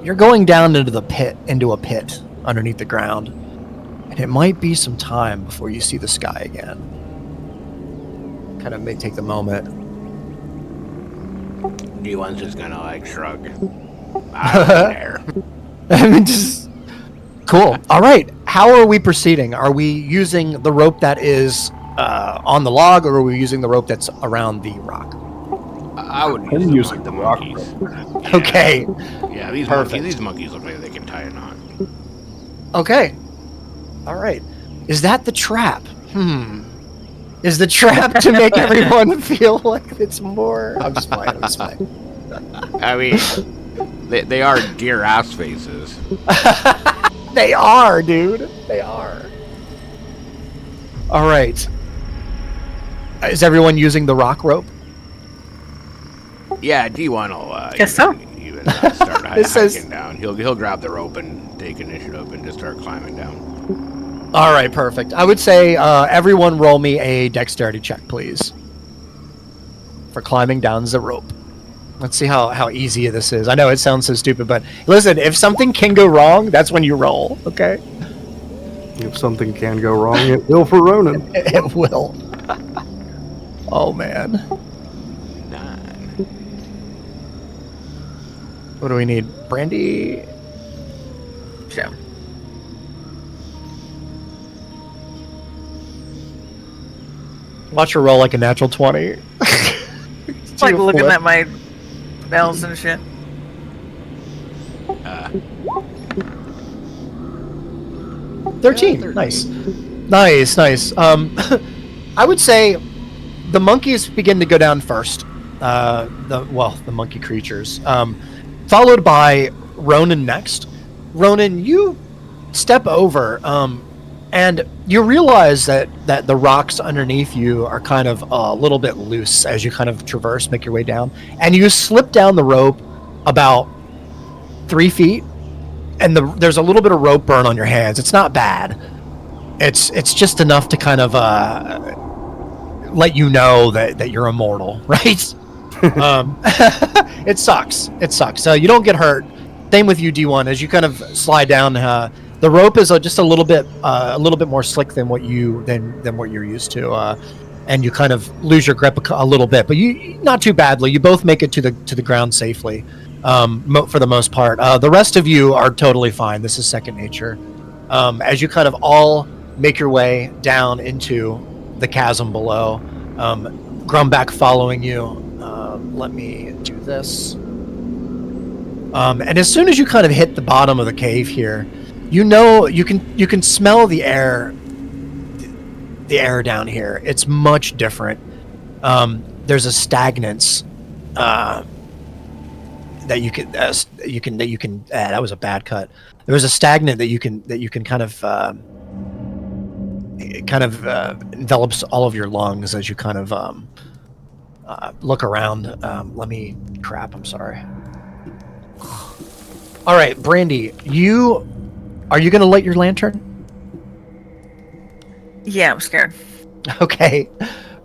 you're going down into a pit underneath the ground. And it might be some time before you see the sky again. Kind of may take the moment. D1's just gonna, like, shrug. I don't care. I mean, just cool. All right. How are we proceeding? Are we using the rope that is on the log, or are we using the rope that's around the rock? I would I'm use using the the rock monkeys. Yeah. Okay. Yeah, Perfect. these monkeys look like they can tie a knot. Okay. All right. Is that the trap? Is the trap to make everyone feel like it's more? I'm just playing. I mean, they are deer ass faces. They are, dude. They are. All right. Is everyone using the rock rope? Yeah, D1 will. Guess so. Even start This hiking is- down. He'll grab the rope and take initiative and just start climbing down. All right, perfect. I would say everyone roll me a dexterity check, please, for climbing down the rope. Let's see how easy this is. I know it sounds so stupid, but listen, if something can go wrong, that's when you roll, okay? If something can go wrong, it will for Ronan. It will. Oh, man. 9. What do we need? Brandy? Shit. Watch her roll like a natural 20. It's like looking at my bells and shit. 13. Nice. Nice. I would say the monkeys begin to go down first. The monkey creatures. Followed by Ronan next. Ronan, you step over, and you realize that the rocks underneath you are kind of a little bit loose as you kind of traverse, make your way down. And you slip down the rope about 3 feet, and there's a little bit of rope burn on your hands. It's not bad. It's just enough to kind of let you know that you're immortal, right? It sucks. So you don't get hurt. Same with you, D1. As you kind of slide down, the rope is just a little bit more slick than what you're used to, and you kind of lose your grip a little bit, but you not too badly. You both make it to the ground safely, for the most part. The rest of you are totally fine. This is second nature. As you kind of all make your way down into the chasm below, Grumback following you. Let me do this. And as soon as you kind of hit the bottom of the cave here, you know you can smell the air down here. It's much different. There's a stagnance that you can that was a bad cut. There was a stagnant that you can kind of envelops all of your lungs as you kind of look around. I'm sorry. All right, Brandy, are you going to light your lantern? Yeah, I'm scared. Okay.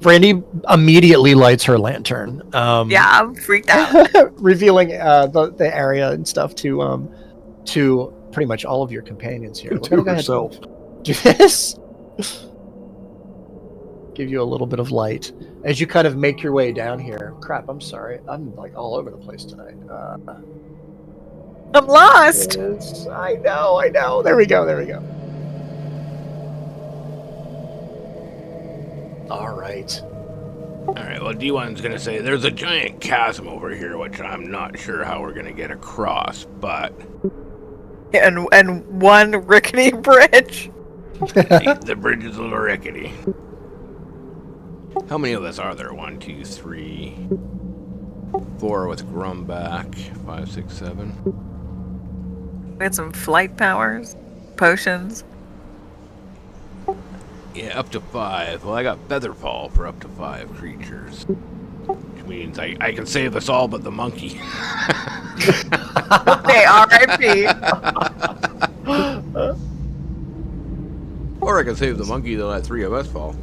Brandy immediately lights her lantern. Yeah, I'm freaked out. Revealing the area and stuff to pretty much all of your companions here. To herself. Do this. Give you a little bit of light as you kind of make your way down here. Crap, I'm sorry. I'm like all over the place tonight. I'm lost. Yes, I know. There we go. All right. Well, D1's gonna say there's a giant chasm over here, which I'm not sure how we're gonna get across, but And one rickety bridge. the bridge is a little rickety. How many of us are there? 1, 2, 3, 4 with Grumback. 5, 6, 7. We had some flight powers, potions. Yeah, up to 5. Well, I got Featherfall for up to 5 creatures. Which means I can save us all but the monkey. Okay, R.I.P. Or I can save the monkey to let 3 of us fall.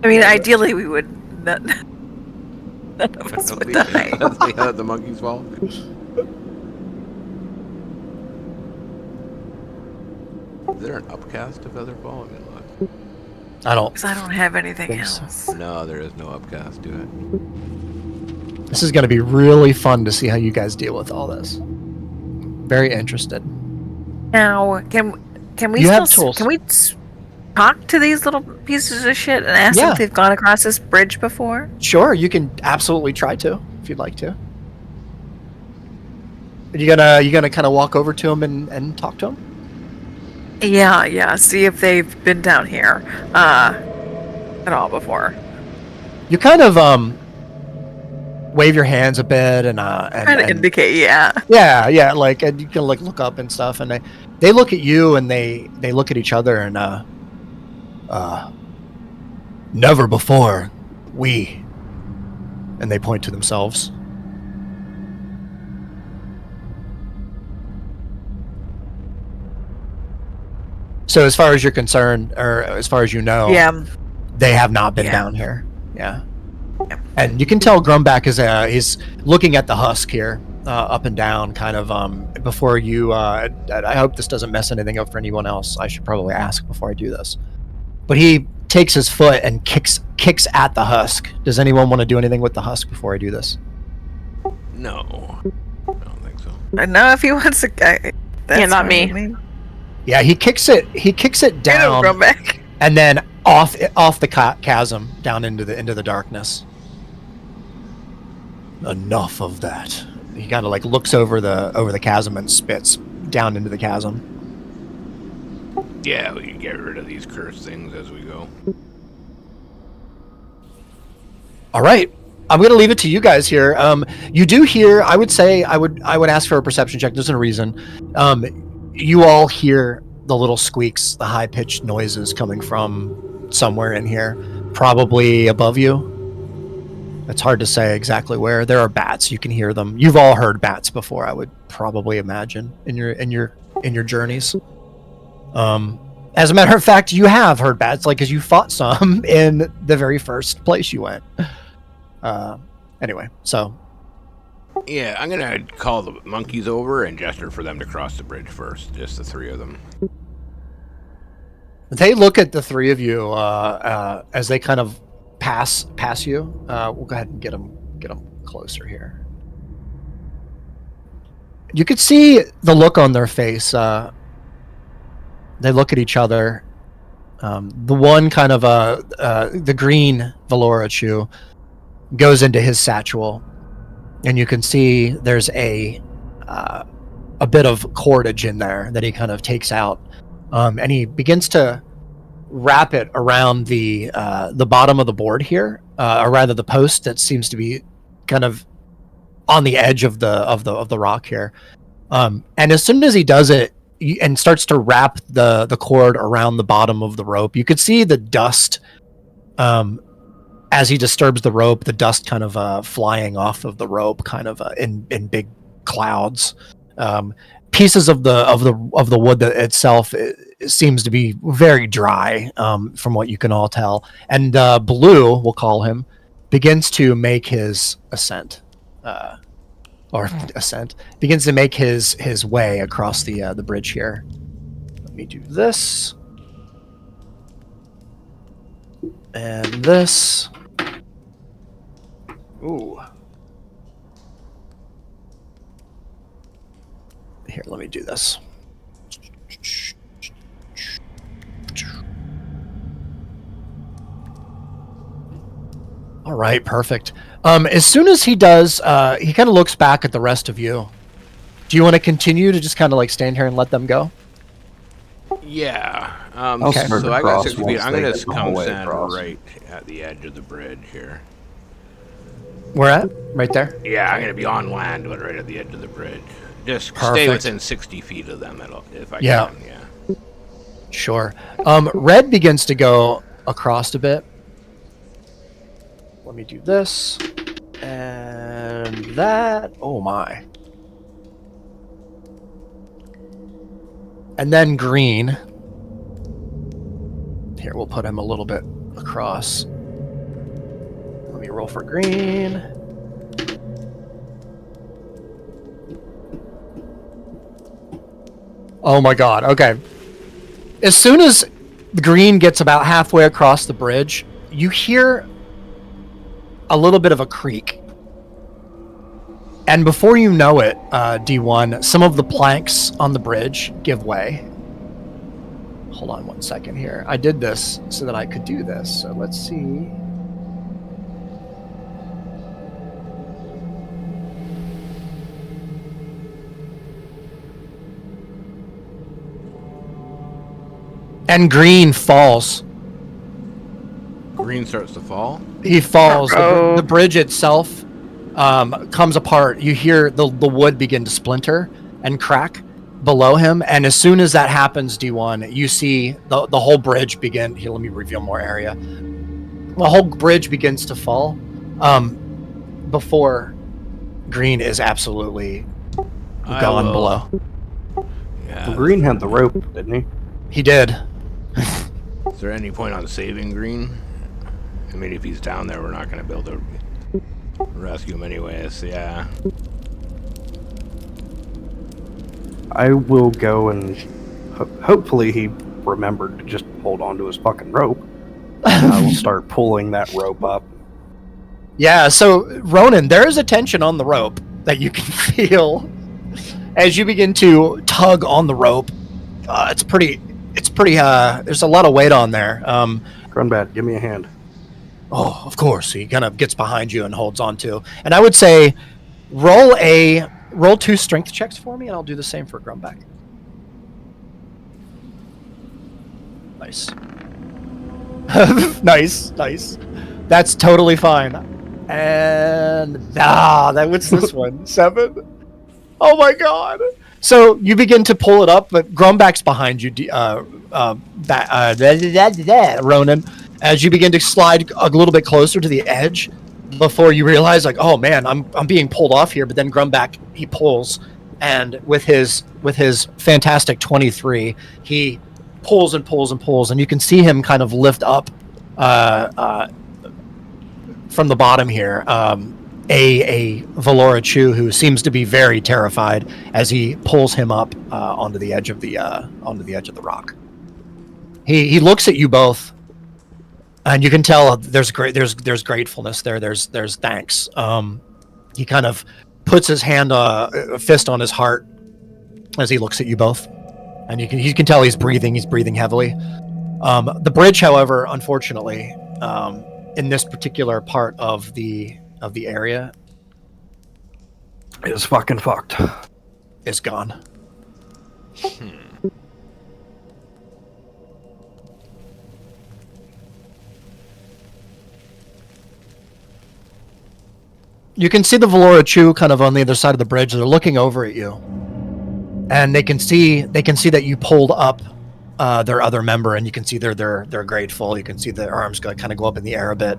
I mean, ideally we would none of us would die. Let the monkeys fall. Is there an upcast to Featherfall? I mean, look. I don't. Because I don't have anything Think so. else. No, there is no upcast to it. This is going to be really fun to see how you guys deal with all this. Very interested. Now, can we You still have tools. can we talk to these little pieces of shit and ask them Yeah. if they've gone across this bridge before? Sure, you can absolutely try to if you'd like to. You gonna kind of walk over to him and talk to him? Yeah. See if they've been down here at all before. You kind of wave your hands a bit and Kind of indicate, yeah. yeah, like, and you can like look up and stuff, and they look at you and they look at each other and never before and they point to themselves. So as far as you're concerned, or as far as you know, Yeah. they have not been Yeah. down here. Yeah. Yep. And you can tell Grumback is he's looking at the husk here, up and down, kind of before you. I hope this doesn't mess anything up for anyone else. I should probably ask before I do this. But he takes his foot and kicks at the husk. Does anyone want to do anything with the husk before I do this? No. I don't think so. I know if he wants to. That's not fine me. with Yeah, he kicks it. He kicks it down, Go back. and then off the chasm down into the darkness. Enough of that. He kind of like looks over the chasm and spits down into the chasm. Yeah, we can get rid of these cursed things as we go. All right, I'm gonna leave it to you guys here. You do hear. I would say I would ask for a perception check. There's no reason. You all hear the little squeaks, the high pitched noises coming from somewhere in here, probably above you. It's hard to say exactly where. There are bats. You can hear them. You've all heard bats before, I would probably imagine, in your journeys. As a matter of fact, you have heard bats, like, because you fought some in the very first place you went. Anyway, so Yeah, I'm gonna call the monkeys over and gesture for them to cross the bridge first. Just the 3 of them. they look at the 3 of you as they kind of pass you. We'll go ahead and get them closer here. You could see the look on their face. They look at each other, The one kind of the green Valorachu goes into his satchel, and you can see there's a bit of cordage in there that he kind of takes out, and he begins to wrap it around the bottom of the board here, or rather the post that seems to be kind of on the edge of the rock here. And as soon as he does it and starts to wrap the cord around the bottom of the rope, you could see the dust. As he disturbs the rope, the dust kind of flying off of the rope, kind of in big clouds. Pieces of the wood that itself it seems to be very dry, from what you can all tell. And Blue, we'll call him, begins to make his ascent, begins to make his way across the bridge here. Let me do this and this. Ooh. Here, let me do this. All right, perfect. As soon as he does, he kind of looks back at the rest of you. Do you want to continue to just kind of like stand here and let them go? Yeah. Okay. So I got Across 60 feet. once I'm they going get to the come whole way stand across. right at the edge of the bridge here. Where at? Right there? Yeah, I'm going to be on land, but right at the edge of the bridge. Just stay Perfect. within 60 feet of them if I Yeah. can. Yeah. Sure. Red begins to go across a bit. Let me do this. And that. Oh my. And then green. Here, we'll put him a little bit across. Let me roll for green. Oh my god, okay. As soon as the green gets about halfway across the bridge, you hear a little bit of a creak. And before you know it, D1, some of the planks on the bridge give way. Hold on one second here. I did this so that I could do this. So let's see. And green falls. Green starts to fall. He falls. Uh-oh. The bridge itself comes apart. You hear the wood begin to splinter and crack below him. And as soon as that happens, D1, you see the whole bridge begin. Here, let me reveal more area. The whole bridge begins to fall before green is absolutely gone below. Yeah. Well, Green had the rope, didn't he? He did. Is there any point on saving Green? I mean, if he's down there, we're not going to be able to rescue him anyways. Yeah. I will go and hopefully he remembered to just hold on to his fucking rope. I will start pulling that rope up. Yeah, so Ronan, there is a tension on the rope that you can feel as you begin to tug on the rope. It's pretty, there's a lot of weight on there. Grunbad, give me a hand. Oh, of course. He kind of gets behind you and holds on to. And I would say roll 2 strength checks for me, and I'll do the same for Grumback. Nice. Nice. That's totally fine. And what's this one? 7? Oh my god. So you begin to pull it up, but Grumback's behind you, Ronan, as you begin to slide a little bit closer to the edge before you realize, like, oh man, I'm being pulled off here. But then Grumback, he pulls, and with his fantastic 23, he pulls and pulls and pulls, and you can see him kind of lift up from the bottom here. A Valorachu who seems to be very terrified as he pulls him up onto the edge of the rock. He looks at you both, and you can tell there's gratefulness there. There's thanks. He kind of puts his hand, a fist on his heart as he looks at you both, and you can tell he's breathing heavily. The bridge, however, unfortunately, in this particular part of the area, It's fucking fucked. is gone. You can see the Valora Chu kind of on the other side of the bridge. They're looking over at you, and they can see that you pulled up their other member, and you can see they're grateful. You can see their arms kind of go up in the air a bit.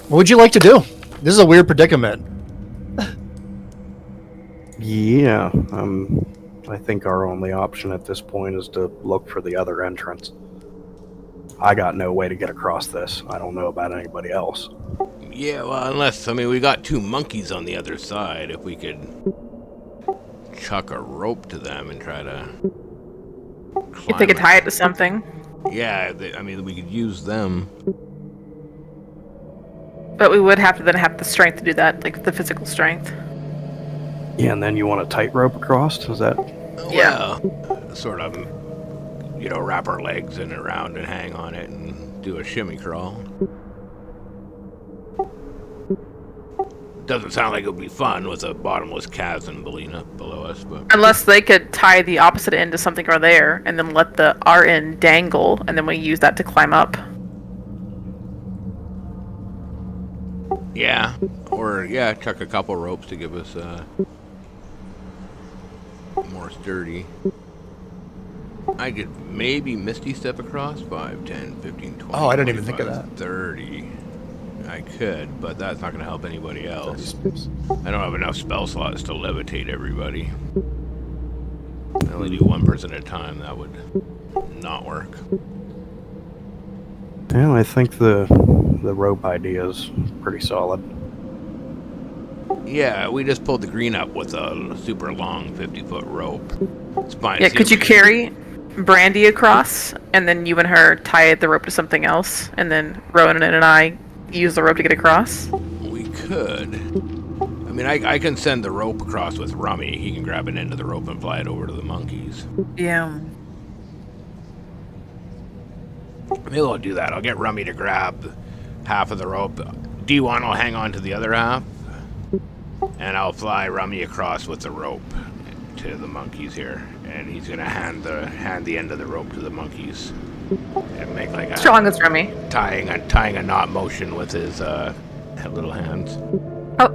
What would you like to do? This is a weird predicament. Yeah, I think our only option at this point is to look for the other entrance. I got no way to get across this. I don't know about anybody else. Yeah, well, unless, I mean, we got 2 monkeys on the other side. If we could chuck a rope to them and try to If they could tie it to something. Yeah, I mean, we could use them. But we would have to then have the strength to do that, like the physical strength. Yeah, and then you want a tightrope across? Is that... Yeah. Well, sort of, you know, wrap our legs in and around and hang on it and do a shimmy crawl. Doesn't sound like it would be fun with a bottomless chasm below us, but... Unless they could tie the opposite end to something or there, and then let our end dangle, and then we use that to climb up. Yeah, or, yeah, chuck a couple ropes to give us, more sturdy. I could maybe Misty Step across 5, 10, 15, 20. Oh, I didn't even think of that. 30. I could, but that's not going to help anybody else. I don't have enough spell slots to levitate everybody. I only do one person at a time. That would not work. Yeah, I think the rope idea is pretty solid. Yeah, we just pulled the green up with a super long 50-foot rope. It's fine. Yeah, could you carry Brandy across, and then you and her tie the rope to something else, and then Rowan and I use the rope to get across? We could. I mean, I can send the rope across with Rummy. He can grab an end of the rope and fly it over to the monkeys. Yeah. Maybe I'll do that. I'll get Rummy to grab half of the rope. D1 will hang on to the other half. And I'll fly Rummy across with the rope to the monkeys here. And he's going to hand the end of the rope to the monkeys. And make like a... Strong as Remy. Tying a knot motion with his little hands.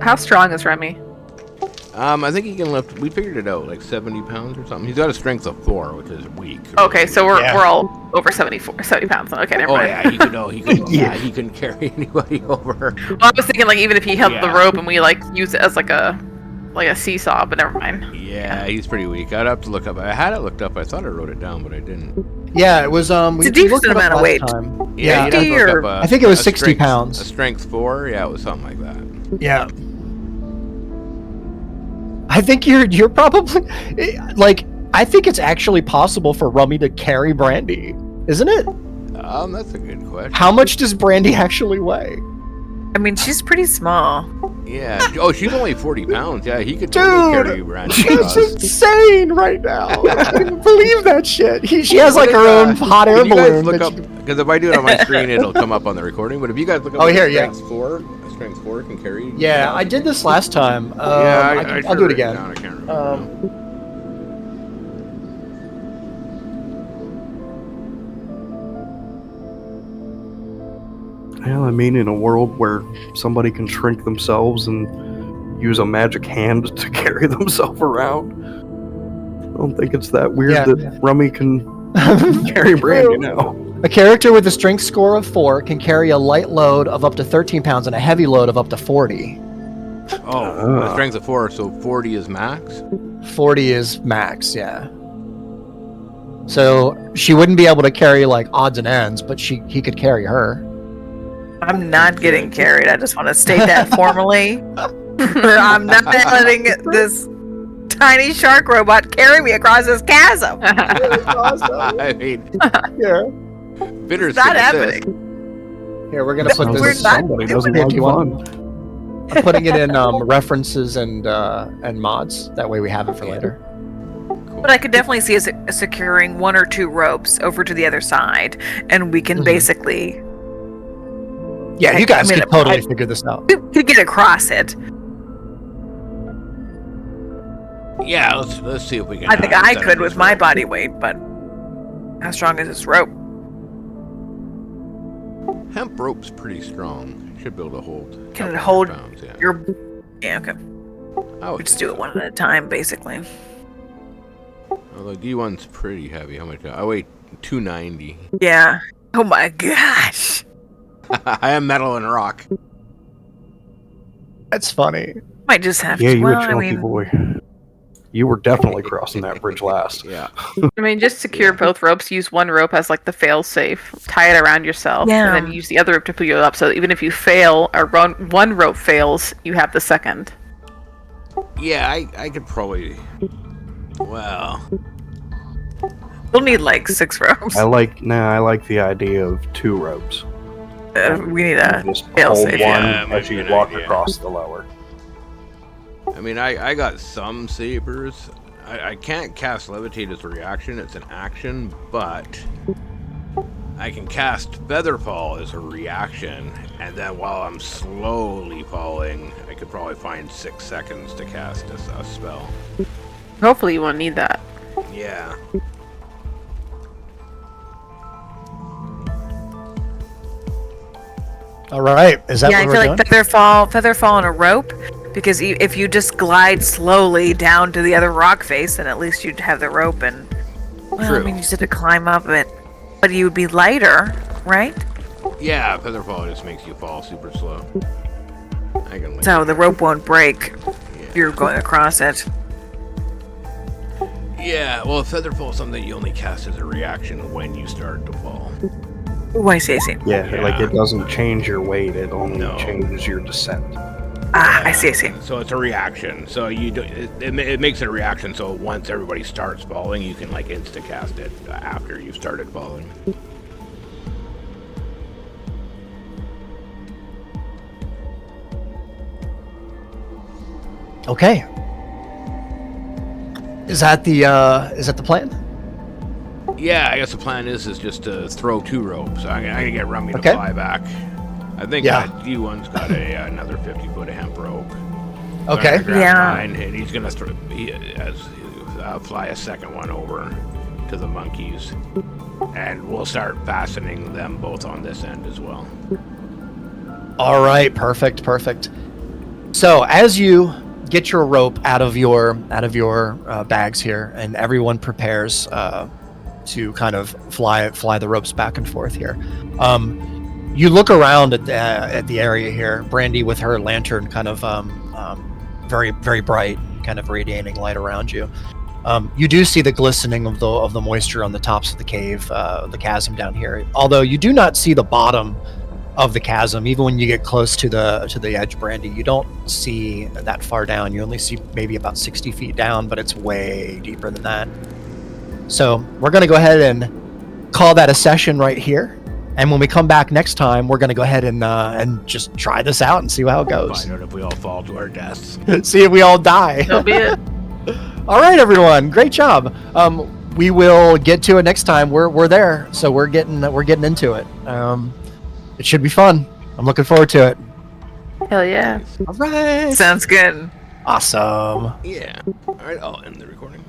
How strong is Remy? I think he can lift. We figured it out, like 70 pounds or something. He's got a strength of 4, which is weak. Okay, so we're all over 70 pounds. Okay, never mind. Yeah, he could. Oh, he could. Yeah, he couldn't carry anybody over. Well, I was thinking like even if he held the rope and we like use it as like a seesaw, but never mind. Yeah, he's pretty weak. I'd have to look up. I had it looked up. I thought I wrote it down, but I didn't. Yeah, it was It's a decent amount of weight. Yeah, you'd have to look up I think it was 60 pounds. A strength 4. Yeah, it was something like that. Yeah. I think you're probably like I think it's actually possible for Rummy to carry Brandy, isn't it? That's a good question. How much does Brandy actually weigh? I mean, she's pretty small. Yeah. Oh, she's only 40 pounds. Yeah, he could totally carry Brandy. She's insane right now. I can't believe that shit. She has like her own hot air balloon. Because if I do it on my screen, it'll come up on the recording. But if you guys look up, strength 4 can carry. Yeah, I did this last time. I'll do it again. I can't remember. Well, I mean, in a world where somebody can shrink themselves and use a magic hand to carry themselves around, I don't think it's that weird that Rummy can carry Brandy now. A character with a strength score of 4 can carry a light load of up to 13 pounds and a heavy load of up to 40. A strength of 4, so 40 is max? 40 is max, yeah. So she wouldn't be able to carry like odds and ends, but he could carry her. I'm not getting carried. I just want to state that formally. I'm not letting this tiny shark robot carry me across this chasm. I mean, yeah. Bitter's not happening. Here, we're gonna put this. Somebody doesn't have fun. I'm putting it in references and mods. That way we have it for later. But I could definitely see us securing 1 or 2 ropes over to the other side, and we can basically. Yeah, you guys I mean, can totally figure this out. to get across it. Yeah, let's see if we can. I think I set could up with this my rope. body weight, but how strong is this rope? Hemp rope's pretty strong. Should be able to hold. a Can it couple hold hundred pounds, yeah. your? Yeah, okay. I would We just think do it so. one at a time, basically. Although D1's pretty heavy. How much? I weigh 290. Yeah. Oh my gosh. I am metal and rock. That's funny. Might just have Yeah, to. you Well, a I chunky mean, boy. You were definitely crossing that bridge last. Yeah. I mean, just secure both ropes. Use one rope as like the fail safe. Tie it around yourself, Yeah. and then use the other rope to pull you up. So even if you fail or one rope fails, you have the second. Yeah, I could probably. Well, we'll need like 6 ropes. I like the idea of 2 ropes. We need a Just fail hold safe. one Yeah, might as be you an walk idea. across the lower. I mean, I got some sabers. I can't cast levitate as a reaction. It's an action, but I can cast featherfall as a reaction, and then while I'm slowly falling, I could probably find 6 seconds to cast a spell. Hopefully, you won't need that. Yeah. All right, is that Yeah, I what feel we're like doing? featherfall on a rope, because if you just glide slowly down to the other rock face, then at least you'd have the rope and. Well, True. I mean, you just have to climb up it, but you would be lighter, right? Yeah, featherfall just makes you fall super slow. I can link So it. the rope won't break if you're going across it. Yeah, well, featherfall is something you only cast as a reaction when you start to fall. Oh, I see. Yeah, Yeah. like it doesn't change your weight; it only No. changes your descent. Ah, I see. So it's a reaction. So you do, it makes it a reaction. So once everybody starts falling, you can like insta cast it after you've started falling. Okay. Is that the plan? Yeah, I guess the plan is just to throw 2 ropes. I'm gonna get Rummy to Okay. fly back. I think Yeah. D1's got another 50-foot of hemp rope. Okay. I'm gonna grab Yeah. mine, and he's gonna fly a second one over to the monkeys, and we'll start fastening them both on this end as well. All right, perfect. So as you get your rope out of your bags here, and everyone prepares to kind of fly the ropes back and forth here, you look around at the area here. Brandy with her lantern, kind of very very bright, kind of radiating light around you. You do see the glistening of the moisture on the tops of the cave, the chasm down here. Although you do not see the bottom of the chasm, even when you get close to the edge, Brandy, you don't see that far down. You only see maybe about 60 feet down, but it's way deeper than that. So we're going to go ahead and call that a session right here. And when we come back next time, we're going to go ahead and just try this out and see how it goes. Find out if we all fall to our deaths. See if we all die. That'll be it. All right, everyone, great job. We will get to it next time. We're there, so we're getting into it. It should be fun. I'm looking forward to it. Hell yeah. All right. Sounds good. Awesome. Yeah. All right, I'll end the recording.